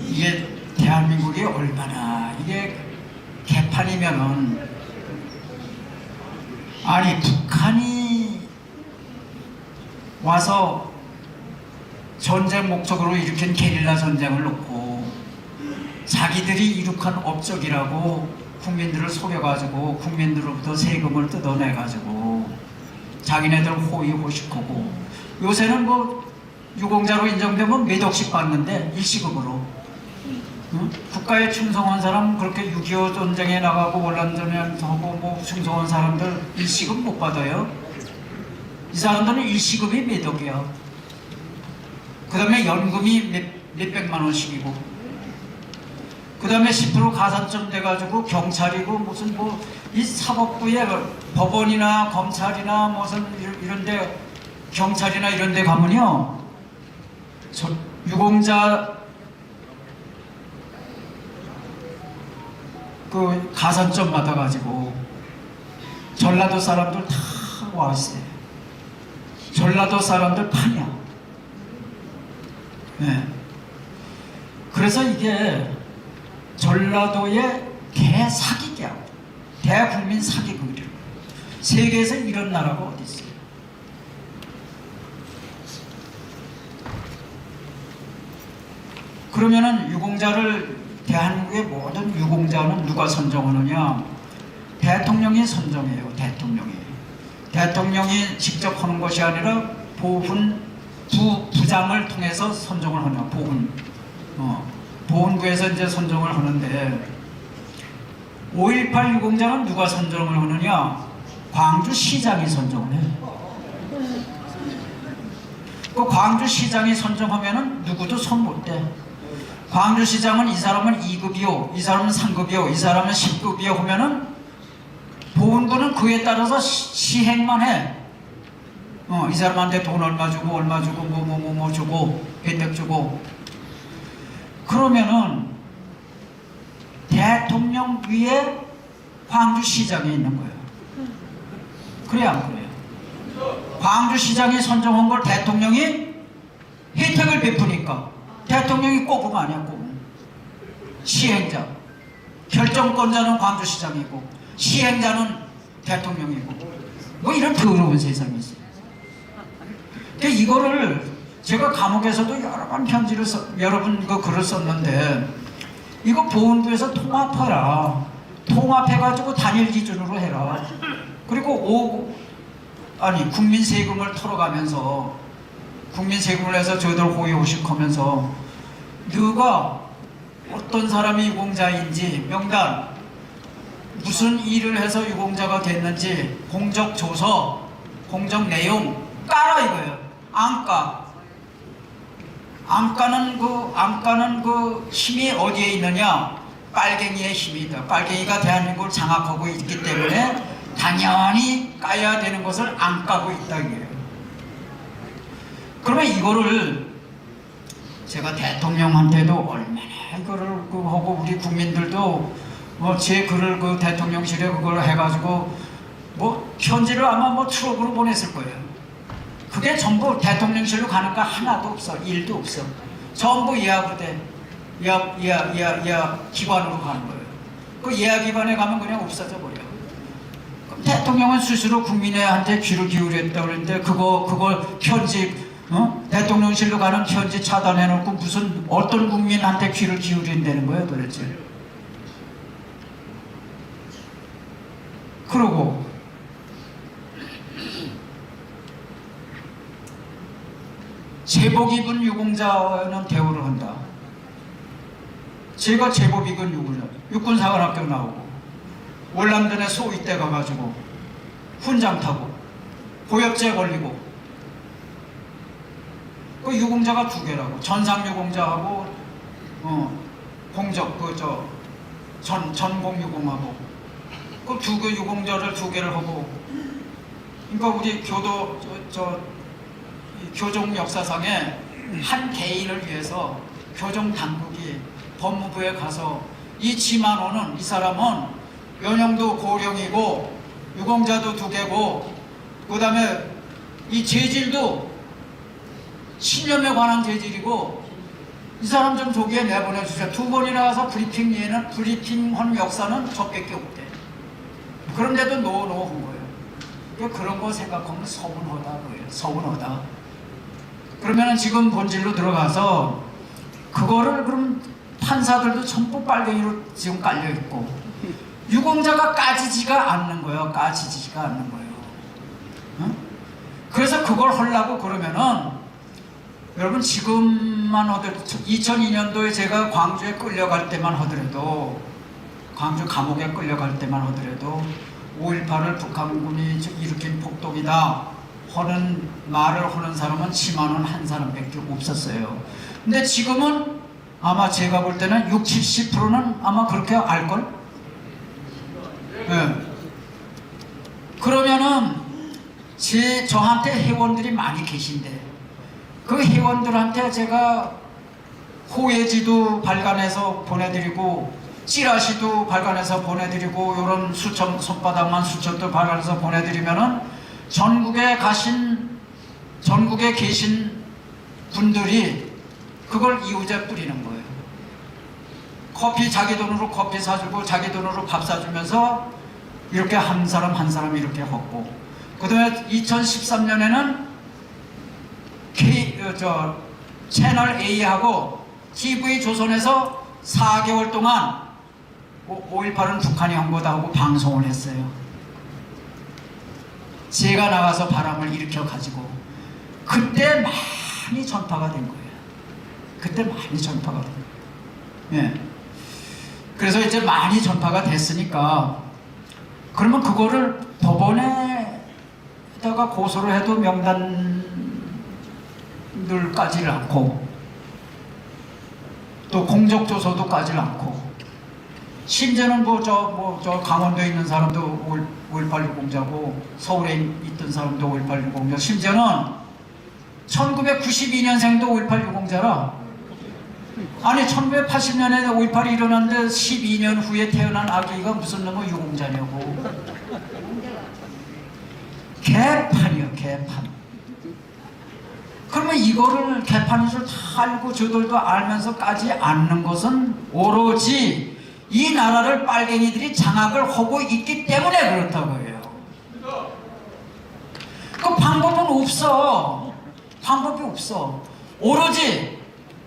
이게 대한민국이 얼마나 이게 개판이면은 아니 북한이 와서 전쟁 목적으로 일으킨 게릴라 전쟁을 놓고 자기들이 이룩한 업적이라고 국민들을 속여가지고 국민들로부터 세금을 뜯어내가지고 자기네들 호의호식하고 요새는 뭐 유공자로 인정되면 몇 억씩 받는데 일시금으로 응? 국가에 충성한 사람 그렇게 6.25 전쟁에 나가고 월남전에 하고 뭐 충성한 사람들 일시금 못 받아요. 이 사람들은 일시급이 몇 억이야. 그 다음에 연금이 몇백만 원씩이고, 그 다음에 10% 가산점 돼가지고 경찰이고 무슨 뭐 이 사법부에 법원이나 검찰이나 무슨 이런데 경찰이나 이런데 가면요, 유공자 그 가산점 받아가지고 전라도 사람들 다 와 있어요. 전라도 사람들 판이야. 네. 그래서 이게 전라도의 대사기야. 대국민 사기극이래요. 세계에서 이런 나라가 어디 있어요? 그러면은 유공자를, 대한민국의 모든 유공자는 누가 선정하느냐? 대통령이 선정해요. 대통령이 직접 하는 것이 아니라 부장을 통해서 선정을 하냐. 보훈부에서 이제 선정을 하는데, 5.18 유공자는 누가 선정을 하느냐? 광주시장이 선정을 해요. 그 광주시장이 선정하면은 누구도 손 못 대. 광주시장은 이 사람은 2급이요, 이 사람은 3급이요, 이 사람은 10급이요 하면은 보훈부는 그에 따라서 시행만 해. 이 사람한테 돈 얼마 주고 뭐 주고 혜택 주고. 그러면은 대통령 위에 광주시장이 있는 거예요. 그래야 안 그래요? 광주시장이 선정한 걸 대통령이 혜택을 베푸니까 대통령이 꼽으면 아니야, 꼽으면. 시행자, 결정권자는 광주시장이고 시행자는 대통령이고, 뭐 이런 더러운 세상이 있어요. 그러니까 이거를 제가 감옥에서도 여러 번 편지를 여러 번 그 글을 썼는데, 이거 보훈부에서 통합해라. 통합해가지고 단일 기준으로 해라. 그리고 국민 세금을 털어가면서, 국민 세금을 해서 저희들 호의호식하면서 누가 어떤 사람이 유공자인지 명단, 무슨 일을 해서 유공자가 됐는지 공적 조서, 공적 내용 까라 이거예요. 안까는 그 힘이 어디에 있느냐? 빨갱이의 힘이 있다. 빨갱이가 대한민국을 장악하고 있기 때문에 당연히 까야 되는 것을 안 까고 있다 이게요. 그러면 이거를 제가 대통령한테도 얼마나 이거를 하고, 우리 국민들도 뭐 제 글을 그 대통령실에 그걸 해가지고 뭐 편지를 아마 뭐 트럭으로 보냈을 거예요. 그게 전부 대통령실로 가는 거 하나도 없어. 일도 없어. 전부 예하부대, 예하 기관으로 가는 거예요. 그 예하 기관에 가면 그냥 없어져 버려. 그럼 대통령은 스스로 국민한테 귀를 기울였다고 그랬는데 그걸 편지, 대통령실로 가는 편지 차단해놓고 무슨 어떤 국민한테 귀를 기울인다는 거예요 도대체. 그러고 제복 입은 유공자는 대우를 한다. 제가 제복 입은 유공자, 육군사관학교 나오고 월남전에 소위대 가가지고 훈장 타고 고엽제 걸리고, 그 유공자가 두 개라고. 전상 유공자하고 공적 전공 유공하고, 그 두 개 유공자를 두 개를 하고. 그러니까 우리 교종 역사상에 한 개인을 위해서 교종 당국이 법무부에 가서 이 지만호는, 이 사람은 연영도 고령이고 유공자도 두 개고, 그 다음에 이 재질도 신념에 관한 재질이고, 이 사람 좀 조기에 내보내주세요. 두 번이나 가서 브리핑한 역사는 저밖에 없대. 그런데도 노노 한 거예요. 그런 거 생각하면 서운하다 그래요. 서운하다. 그러면은 지금 본질로 들어가서 그거를, 그럼 판사들도 전부 빨갱이로 지금 깔려 있고 유공자가 까지지가 않는 거예요. 까지지가 않는 거예요. 응? 그래서 그걸 하려고 그러면은, 여러분 지금만 하더라도 2002년도에 제가 광주에 끌려갈 때만 하더라도, 광주 감옥에 끌려갈 때만 하더라도 5.18을 북한군이 일으킨 폭동이다 하는 말을 하는 사람은 치마는 한 사람밖에 없었어요. 근데 지금은 아마 제가 볼 때는 60, 70%는 아마 그렇게 알걸? 네. 그러면은 저한테 회원들이 많이 계신데 그 회원들한테 제가 호예지도 발간해서 보내드리고 찌라시도 발간해서 보내드리고 이런 수첩 손바닥만 수첩도 발간해서 보내드리면은 전국에 계신 분들이 그걸 이웃에 뿌리는 거예요. 커피 자기 돈으로 커피 사주고 자기 돈으로 밥 사주면서 이렇게 한 사람 한 사람 이렇게 했고, 그 다음에 2013년에는 채널 A하고 TV 조선에서 4개월 동안 5.18은 북한이 한 거다 하고 방송을 했어요. 제가 나가서 바람을 일으켜 가지고 그때 많이 전파가 된 거예요. 그때 많이 전파가 된 거예요. 예. 그래서 이제 많이 전파가 됐으니까 그러면 그거를 법원에다가 고소를 해도 명단들 까지를 않고 또 공적조서도 까지를 않고 심지어는 저 강원도에 있는 사람도 5.18 유공자고 서울에 있던 사람도 5.18 유공자, 심지어는 1992년생도 5.18 유공자라. 아니 1980년에 5.18이 일어났는데 12년 후에 태어난 아기가 무슨 놈의 유공자냐고. 개판이요, 개판. 그러면 이거를 개판인 줄 다 알고 저들도 알면서 까지 않는 것은 오로지 이 나라를 빨갱이들이 장악을 하고 있기 때문에 그렇다고 해요. 그 방법은 없어. 방법이 없어. 오로지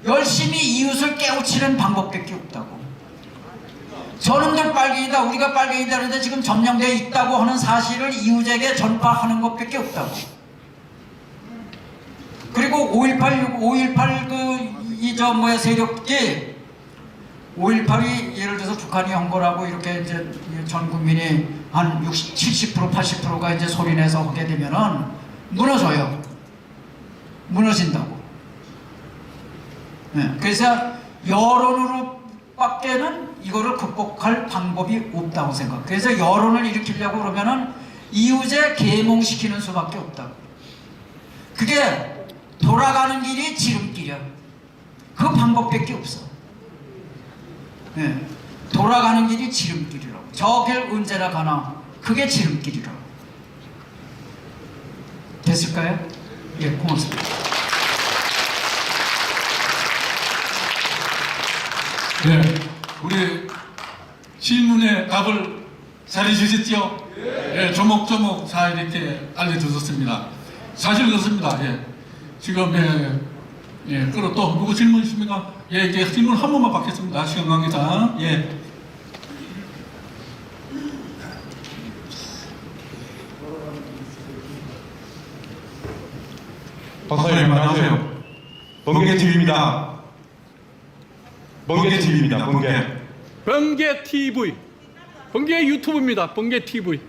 열심히 이웃을 깨우치는 방법밖에 없다고. 저놈들 빨갱이다, 우리가 빨갱이다 그러는데 지금 점령되어 있다고 하는 사실을 이웃에게 전파하는 것밖에 없다고. 그리고 5.18 세력이 5.18이 예를 들어서 북한이 한 거라고 이렇게 이제 전 국민이 한 60, 70%, 80%가 이제 소리내서 하게 되면은 무너져요. 무너진다고. 네. 그래서 여론으로밖에는 이거를 극복할 방법이 없다고 생각. 그래서 여론을 일으키려고 그러면은 이웃에 계몽시키는 수밖에 없다고. 그게 돌아가는 길이 지름길이야. 그 방법밖에 없어. 네. 돌아가는 길이 지름길이라고. 저 길 언제나 가나 그게 지름길이라고. 됐을까요? 예, 고맙습니다. 네, 우리 질문에 답을 잘 해주셨죠? 예, 조목조목 잘 이렇게 알려주셨습니다. 사실 그렇습니다. 예, 지금 그리고 또 누구 질문 있습니까? 예, 이제 질문 한 번만 받겠습니다. 시간 관계상. 예. 박사님 안녕하세요. 번개TV입니다. 번개TV입니다. 번개TV. 번개 유튜브입니다. 번개TV.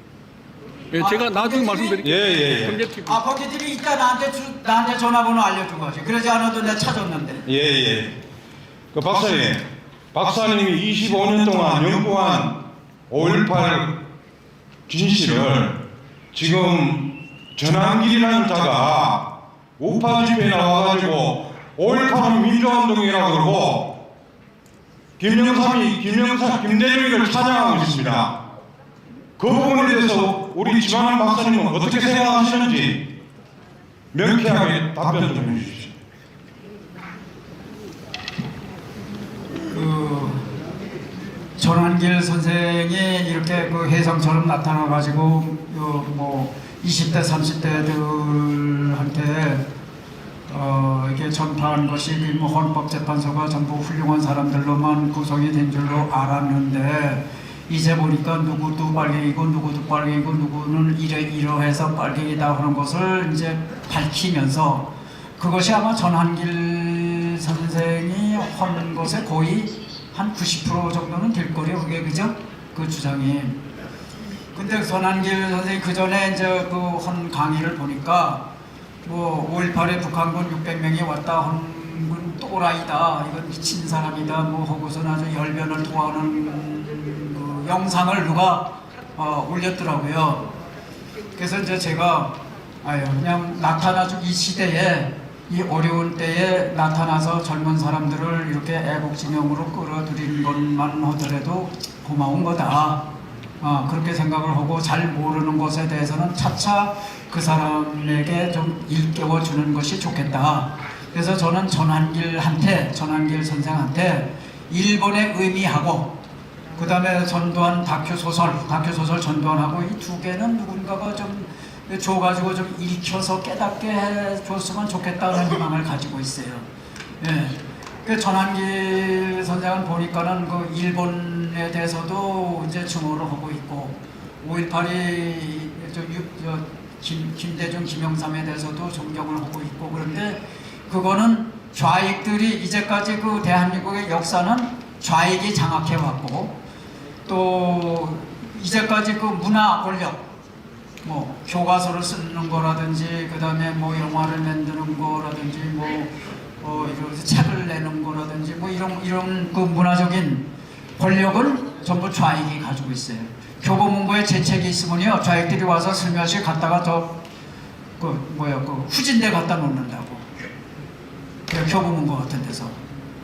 예, 제가 나중에 말씀드릴게요. 예. 번개TV. 아, 번개TV 이따 나한테 전화번호 알려준 거지. 그러지 않아도 내가 찾았는데. 예. 그 박사님이 25년 동안 연구한 5.18 진실을 지금 전한길이라는 자가 우파 집회에 나와가지고 5.18은 민주화운동이라고 그러고 김대중이를 찬양하고 있습니다. 그 부분에 대해서 우리 지만한 박사님은 어떻게 생각하시는지 명쾌하게 답변 좀 해주십시오. 전한길 선생이 이렇게 그 혜성처럼 나타나가지고 20대, 30대들한테 이게 전파한 것이 뭐 헌법재판소가 전부 훌륭한 사람들로만 구성이 된 줄로 알았는데 이제 보니까 누구도 빨갱이고 누구도 빨갱이고 누구는 이러해서 빨갱이다 하는 것을 이제 밝히면서 그것이 아마 전한길 선생이 한 것에 거의 한 90% 정도는 될 거래요. 그게 그죠? 그 주장이. 근데 전한길 선생님 그 전에 이제 그 한 강의를 보니까 뭐 5.18에 북한군 600명이 왔다 한건 또라이다, 이건 미친 사람이다, 뭐 하고서 아주 열변을 토하는 그 영상을 누가 올렸더라고요. 그래서 이제 제가 그냥 나타나서 이 시대에, 이 어려운 때에 나타나서 젊은 사람들을 이렇게 애국진영으로 끌어들인 것만 하더라도 고마운 거다. 그렇게 생각을 하고, 잘 모르는 것에 대해서는 차차 그 사람에게 좀 일깨워주는 것이 좋겠다. 그래서 저는 전한길 선생한테 일본의 의미하고, 그 다음에 전두환 다큐소설 전두환하고 이 두 개는 누군가가 좀 줘가지고 좀 읽혀서 깨닫게 해줬으면 좋겠다는 희망을 가지고 있어요. 예. 그 전한길 선생은 보니까는 그 일본에 대해서도 이제 증오를 하고 있고, 5.18이 김대중, 김영삼에 대해서도 존경을 하고 있고, 그런데 그거는 좌익들이 이제까지 그 대한민국의 역사는 좌익이 장악해 왔고, 또 이제까지 그 문화 권력, 뭐 교과서를 쓰는 거라든지, 그 다음에 뭐 영화를 만드는 거라든지, 이런 책을 내는 거라든지, 뭐 이런 그 문화적인 권력은 전부 좌익이 가지고 있어요. 교보문고에 제 책이 있으면요, 좌익들이 와서 슬며시 갖다가 그 후진대 갖다 놓는다고. 교보문고 같은 데서.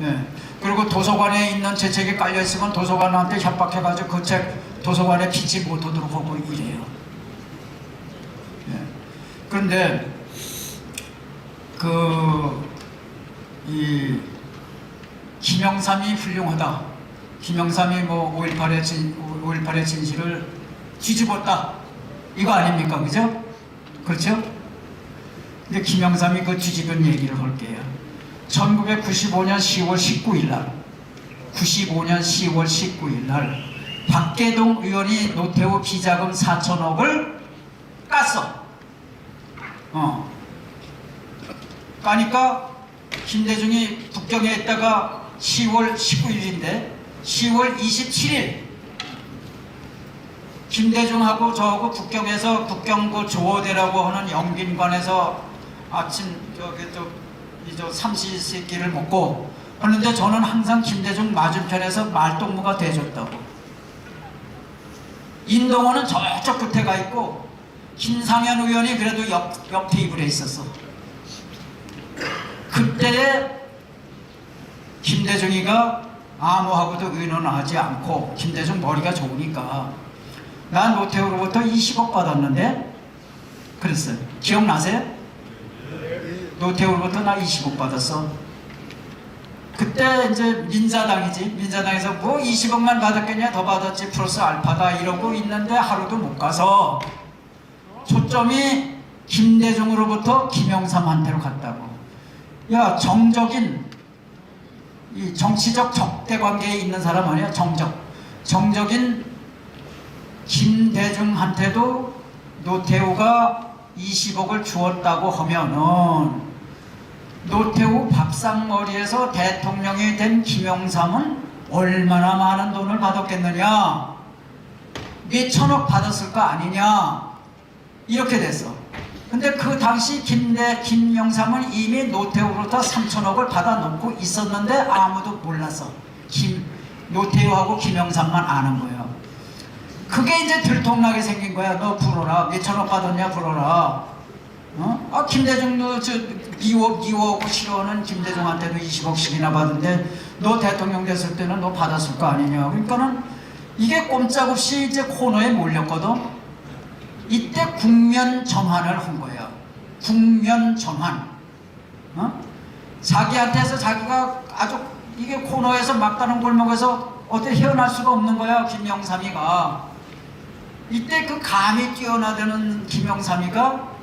예. 그리고 도서관에 있는 제 책이 깔려 있으면 도서관한테 협박해가지고 그 책 도서관에 비치 못하도록 하고 이래요. 예. 그런데 이 김영삼이 훌륭하다. 김영삼이 뭐 5.18의 진실을 뒤집었다. 이거 아닙니까? 그죠? 그렇죠? 근데 김영삼이 그 뒤집은 얘기를 할게요. 1995년 10월 19일 날, 95년 10월 19일 날 박계동 의원이 노태우 비자금 4천억을 깠어. 까니까 김대중이 북경에 있다가 10월 19일인데 10월 27일 김대중하고 저하고 북경에서 북경 그 조어대라고 하는 영빈관에서 아침 저 삼시세끼를 먹고 하는데, 저는 항상 김대중 맞은편에서 말동무가 돼줬다고. 인동호는 저쪽 끝에 가 있고 김상현 의원이 그래도 옆 테이블에 있었어. 그때에 김대중이가 아무하고도 의논하지 않고, 김대중 머리가 좋으니까, 난 노태우로부터 20억 받았는데 그랬어요. 기억나세요? 노태우로부터 나 20억 받았어. 그때 이제 민자당에서 뭐 20억만 받았겠냐, 더 받았지, 플러스 알파다 이러고 있는데 하루도 못 가서 초점이 김대중으로부터 김영삼한테로 갔다고. 야, 이 정치적 적대 관계에 있는 사람 아니야? 정적인 김대중한테도 노태우가 20억을 주었다고 하면은, 노태우 밥상머리에서 대통령이 된 김영삼은 얼마나 많은 돈을 받았겠느냐, 몇 천억 받았을 거 아니냐, 이렇게 됐어. 근데 그 당시 김영삼은 이미 노태우로부터 3천억을 받아놓고 있었는데 아무도 몰랐어. 노태우하고 김영삼만 아는 거야. 그게 이제 들통나게 생긴 거야. 너 불어라. 몇 천억 받았냐, 불어라. 김대중도 미워하고 싫어하는 김대중한테도 20억씩이나 받은데 너 대통령 됐을 때는 너 받았을 거 아니냐. 그러니까는 이게 꼼짝없이 이제 코너에 몰렸거든. 이때 국면 전환을 한 거예요. 국면 전환. 자기한테서 자기가 아주 이게 코너에서 막다른 골목에서 어떻게 헤어날 수가 없는 거야, 김영삼이가. 이때 그 감이 뛰어나드는 김영삼이가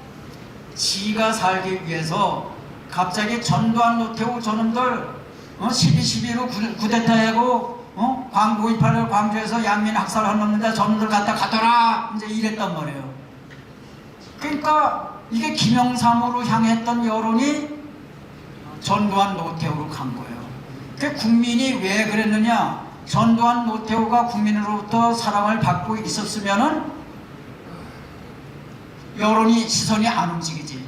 지가 살기 위해서 갑자기 전두환, 노태우 저놈들 12.12로 구데타하고 광고 5.18을 광주에서 양민 학살하는데 저놈들 갖다 가둬라 이제 이랬단 말이에요. 그러니까 이게 김영삼으로 향했던 여론이 전두환, 노태우로 간 거예요. 그 국민이 왜 그랬느냐? 전두환, 노태우가 국민으로부터 사랑을 받고 있었으면은 여론이 시선이 안 움직이지.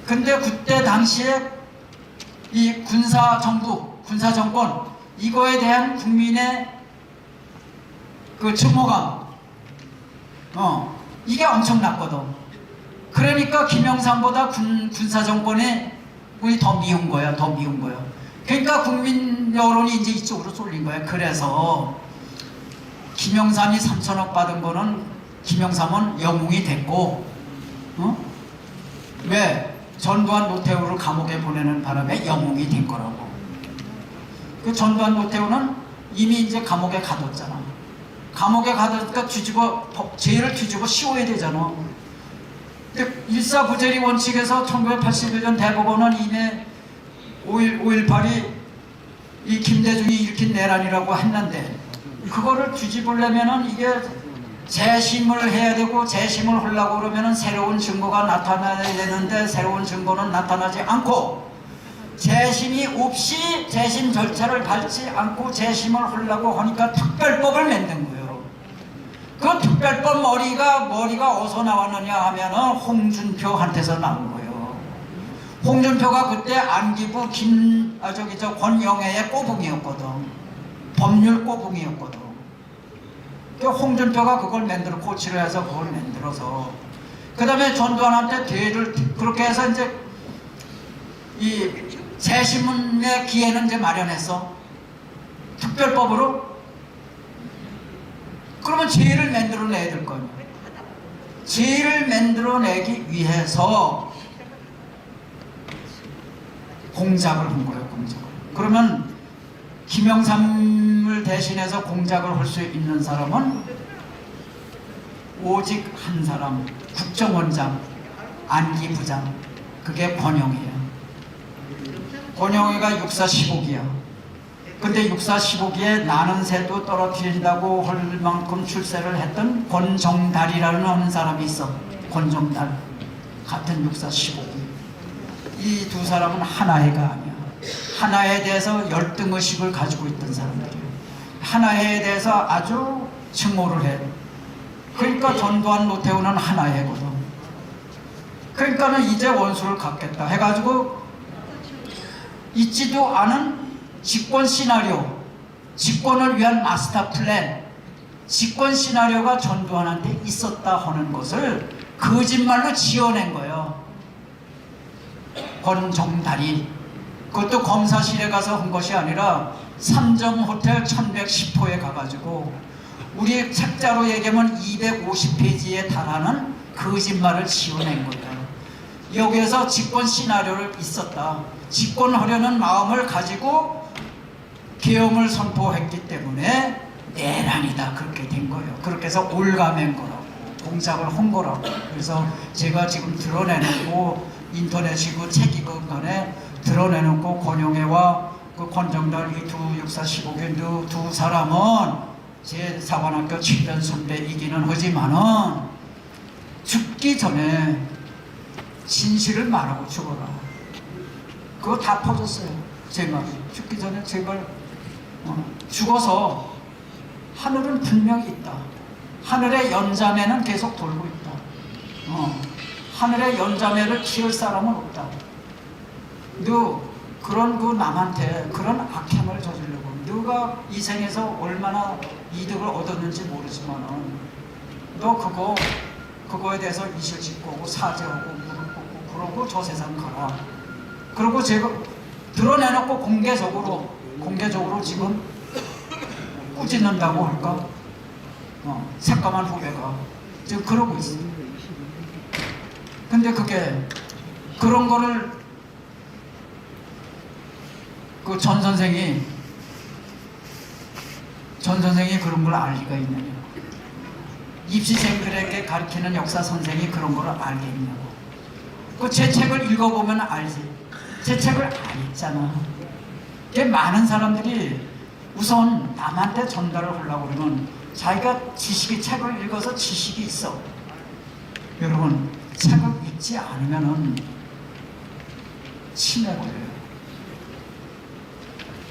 근데 그때 당시에 이 군사 정부, 군사 정권 이거에 대한 국민의 그 증오감, 이게 엄청났거든. 그러니까 김영삼보다 군사 정권에 우리 더 미운 거야, 더 미운 거야. 그러니까 국민 여론이 이제 이쪽으로 쏠린 거야. 그래서 김영삼이 3천억 받은 거는 김영삼은 영웅이 됐고, 왜? 전두환 노태우를 감옥에 보내는 바람에 영웅이 된 거라고. 그 전두환 노태우는 이미 이제 감옥에 가뒀잖아. 감옥에 가두니까 죄를 뒤집어 씌워야 되잖아. 근데 일사부재리 원칙에서 1981년 대법원은 이미 5.18이 이 김대중이 일으킨 내란이라고 했는데, 그거를 뒤집으려면은 이게 재심을 해야 되고, 재심을 하려고 그러면은 새로운 증거가 나타나야 되는데 새로운 증거는 나타나지 않고, 재심이 없이 재심 절차를 밟지 않고 재심을 하려고 하니까 특별법을 만든 거예요. 그 특별법 머리가 어디서 나왔느냐 하면은 홍준표한테서 나온 거예요. 홍준표가 그때 안기부 권영애의 꼬붕이었거든. 법률 꼬붕이었거든. 그 홍준표가 그걸 만들어 고치를 해서 그걸 만들어서, 그 다음에 전두환한테 대를 그렇게 해서 이제 이 재심의 기회는 이제 마련했어. 특별법으로. 그러면 죄를 만들어내야 될 거 아니야. 죄를 만들어내기 위해서 공작을 한 거예요, 공작을. 그러면 김영삼을 대신해서 공작을 할 수 있는 사람은 오직 한 사람, 국정원장, 안기부장, 그게 권영희야. 권영희가 육사 15기야. 근데 육사 15기에 나는 새도 떨어뜨린다고 할 만큼 출세를 했던 권정달이라는 하는 사람이 있어. 권정달. 같은 육사 15기. 이 두 사람은 하나해가 아니야. 하나에 대해서 열등의식을 가지고 있던 사람들이에요. 하나에 대해서 아주 증오를 해. 그러니까 전두환 노태우는 하나해거든. 그러니까는 이제 원수를 갚겠다 해가지고 있지도 않은 집권 시나리오, 집권을 위한 마스터 플랜, 집권 시나리오가 전두환한테 있었다 하는 것을 거짓말로 지어낸 거예요. 권정달이. 그것도 검사실에 가서 한 것이 아니라 삼정호텔 1110호에 가가지고 우리 책자로 얘기하면 250페이지에 달하는 거짓말을 지어낸 거예요. 여기에서 집권 시나리오를 있었다. 집권하려는 마음을 가지고 계엄을 선포했기 때문에 내란이다. 그렇게 된 거예요. 그렇게 해서 올가맨 거라고, 공작을 한 거라고. 그래서 제가 지금 드러내놓고 인터넷이고 책이건 간에 드러내놓고 권영애와 그 권정달 이 두 육사 15개 두 사람은 제 사관학교 7년 선배이기는 하지만은 죽기 전에 진실을 말하고 죽어라. 그거 다 퍼졌어요. 제 말이. 죽기 전에 제발 죽어서 하늘은 분명히 있다. 하늘의 연자매는 계속 돌고 있다. 하늘의 연자매를 키울 사람은 없다. 너 그런 그 남한테 그런 악행을 저지르고 너가 이 생에서 얼마나 이득을 얻었는지 모르지만은 너 그거에 대해서 이실 짓고 오고 사죄하고 무릎 꿇고 그러고 저 세상 가라. 그리고 제가 드러내놓고 공개적으로 지금 꾸짖는다고 할까? 새까만 후배가 지금 그러고 있어요. 근데 그런 거를 그 전 선생이 그런 걸 알 리가 있느냐? 입시생들에게 가르치는 역사 선생이 그런 걸 알겠냐고. 그 제 책을 읽어보면 알지. 제 책을 안 읽잖아. 많은 사람들이 우선 남한테 전달을 하려고 그러면 자기가 책을 읽어서 지식이 있어. 여러분, 책을 읽지 않으면은 치매걸려요.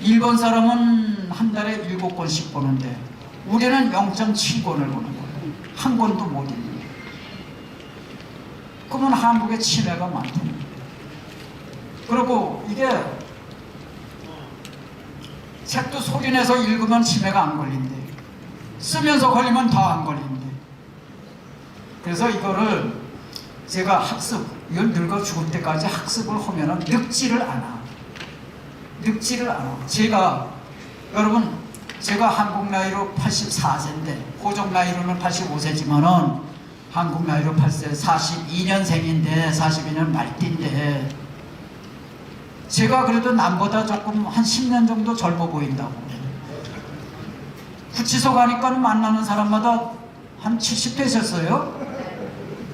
일본 사람은 한 달에 7권씩 보는데 우리는 0.7권을 보는 거예요. 한 권도 못 읽는 거예요. 그러면 한국에 치매가 많답니다. 그리고 이게 책도 소리내서 읽으면 치매가 안 걸린대. 쓰면서 걸리면 더 안 걸린대. 그래서 이거를 제가 이건 늙어 죽을 때까지 학습을 하면은 늙지를 않아. 여러분, 제가 한국 나이로 84세인데, 고정 나이로는 85세지만은, 한국 나이로 8세, 42년생인데, 42년 말띠인데, 제가 그래도 남보다 조금 한 10년 정도 젊어 보인다고. 구치소 가니까 만나는 사람마다 한 70대셨어요?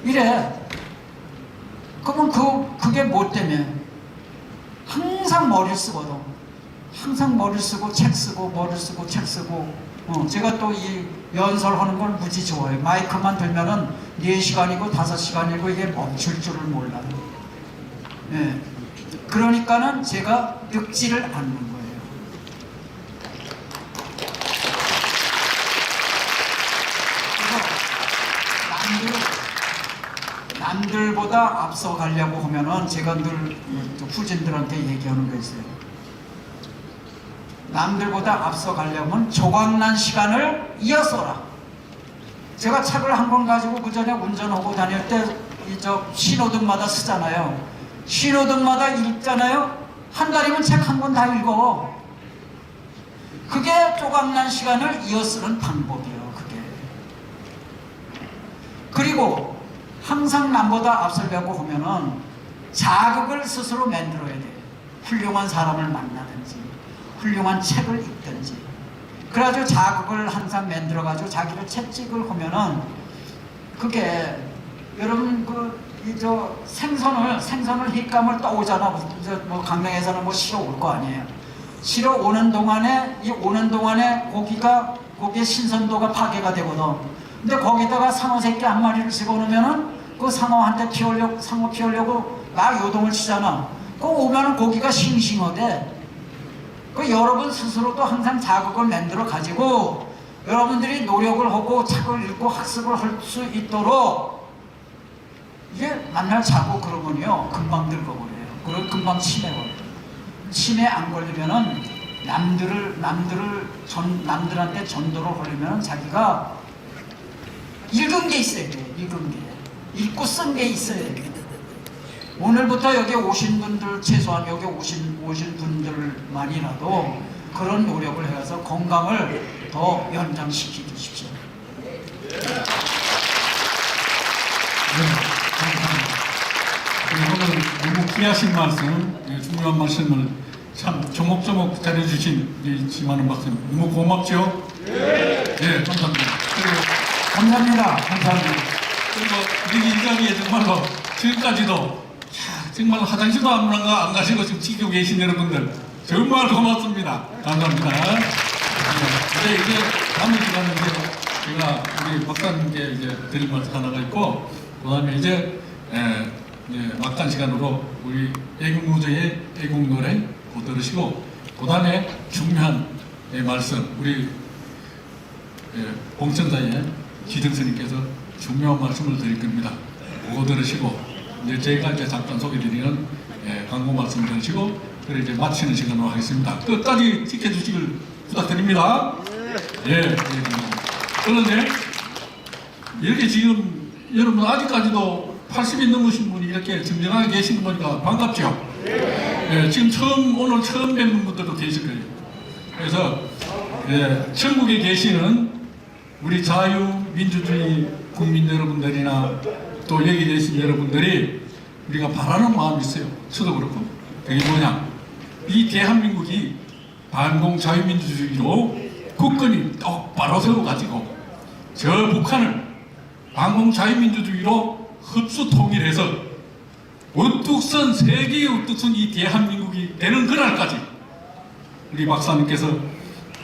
이래. 그러면 그게 뭐 때문에? 항상 머리를 쓰거든. 항상 머리를 쓰고 책 쓰고 머리를 쓰고 책 쓰고. 제가 또 이 연설하는 걸 무지 좋아해요. 마이크만 들면은 4시간이고 5시간이고 이게 멈출 줄을 몰라요. 예. 그러니까는 제가 늙지를 않는 거예요. 그래서 남들보다 앞서 가려고 하면은 제가 늘 후진들한테 얘기하는 거 있어요. 남들보다 앞서 가려면 조각난 시간을 이어서라. 제가 책을 한 권 가지고 그 전에 운전하고 다닐 때 신호등마다 쓰잖아요. 신호등마다 읽잖아요. 한 달이면 책 한 권 다 읽어. 그게 조각난 시간을 이어쓰는 방법이에요. 그게. 그리고 항상 남보다 앞서려고 하면은 자극을 스스로 만들어야 돼. 훌륭한 사람을 만나든지 훌륭한 책을 읽든지. 그래가지고 자극을 항상 만들어가지고 자기를 채찍을 하면은 그게 여러분 생선을 휘감을 떠오잖아. 뭐 강릉에서는 뭐 실어 올 거 아니에요. 실어 오는 동안에 고기의 신선도가 파괴가 되거든. 근데 거기다가 상어 새끼 한 마리를 집어넣으면은 그 상어 키우려고 막 요동을 치잖아. 그 오면은 고기가 싱싱하대. 그 여러분 스스로도 항상 자극을 만들어 가지고 여러분들이 노력을 하고 책을 읽고 학습을 할 수 있도록 이게 만날 자고 그러면요 금방 늙어버려요. 그리고 금방 치매 걸려요. 치매 안 걸리면은 남들한테 전도를 하려면 자기가 읽은 게 있어야 돼요. 읽고 쓴 게 있어야 돼요. 오늘부터 여기 오신 분들, 최소한 여기 오신 분들만이라도 그런 노력을 해서 건강을 더 연장시켜 주십시오. 오늘 너무 귀하신 말씀, 중요한 말씀을 참 조목조목 잘해주신 지만은 박사님 너무 고맙죠? 네, 감사합니다. 감사합니다. 그리고 우리 이 자리에 정말로 지금까지도 정말 화장실도 안 가시고 지금 지키고 계신 여러분들 정말 고맙습니다. 감사합니다. 네, 이제 남은 시간은 제가 우리 박사님께 이제 드릴 말씀 하나가 있고, 그 다음에 이제 막간 시간으로 우리 애국노조의 애국노래 곧 들으시고, 그 다음에 중요한 말씀 우리 봉천사의 기등스님께서 중요한 말씀을 드릴 겁니다. 그거 들으시고 이제 제가 이제 잠깐 소개드리는 광고 말씀 들으시고 그래 이제 마치는 시간으로 하겠습니다. 끝까지 지켜주시길 부탁드립니다. 예. 그런데 이렇게 지금 여러분 아직까지도 80이 넘으신 분이 이렇게 정정하게 계시는 거니까 반갑죠? 예, 지금 오늘 처음 뵙는 분들도 계실 거예요. 그래서 천국에 계시는 우리 자유민주주의 국민 여러분들이나 또 여기 계신 여러분들이 우리가 바라는 마음이 있어요. 저도 그렇고. 그게 뭐냐? 이 대한민국이 반공 자유민주주의로 국권이 똑바로 세워가지고 저 북한을 반공 자유민주주의로 흡수 통일해서 우뚝 선 세계에 우뚝 선 이 대한민국이 되는 그날까지 우리 박사님께서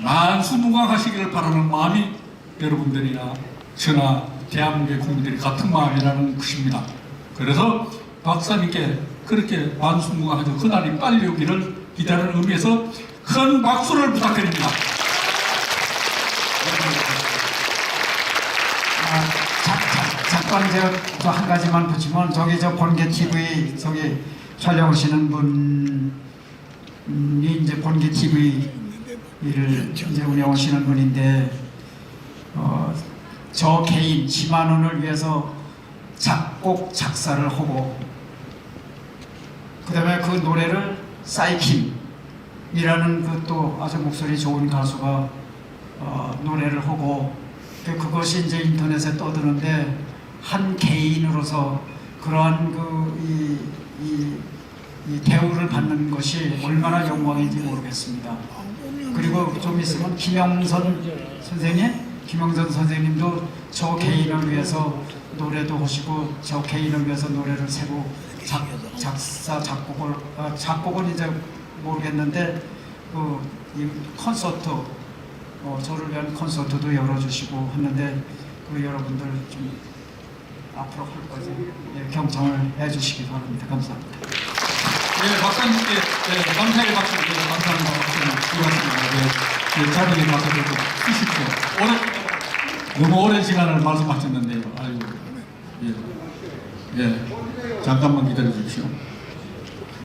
만수무강하시기를 바라는 마음이 여러분들이나 저나 대한민국의 국민들이 같은 마음이라는 것입니다. 그래서 박사님께 그렇게 만수무강하죠. 그날이 빨리 오기를 기다리는 의미에서 큰 박수를 부탁드립니다. 잠깐. 습관 제가 저 한 가지만 붙이면 저기 저 본계 TV 저기 촬영하시는 분이 이제 본계 TV를 이제 운영하시는 분인데 저 개인 지만원을 위해서 작곡 작사를 하고 그다음에 그 노래를 사이킴이라는 그 또 아주 목소리 좋은 가수가 노래를 하고 그것이 이제 인터넷에 떠드는데 한 개인으로서 그러한 이 대우를 받는 것이 얼마나 영광인지 모르겠습니다. 그리고 좀 있으면 김영선 선생님도 저 개인을 위해서 노래도 하시고 저 개인을 위해서 노래를 새고 작곡은 이제 모르겠는데 이 콘서트 저를 위한 콘서트도 열어주시고 했는데 여러분들 좀 앞으로 할 거지 경청을 해주시기 바랍니다. 감사합니다. 예, 박사님께 감사의 박수, 감사하는 박수 드리겠습니다. 자리에 가서 좀 쓰십시오. 너무 오랜 시간을 말씀하셨는데요. 아이고, 예, 잠깐만 기다려 주십시오.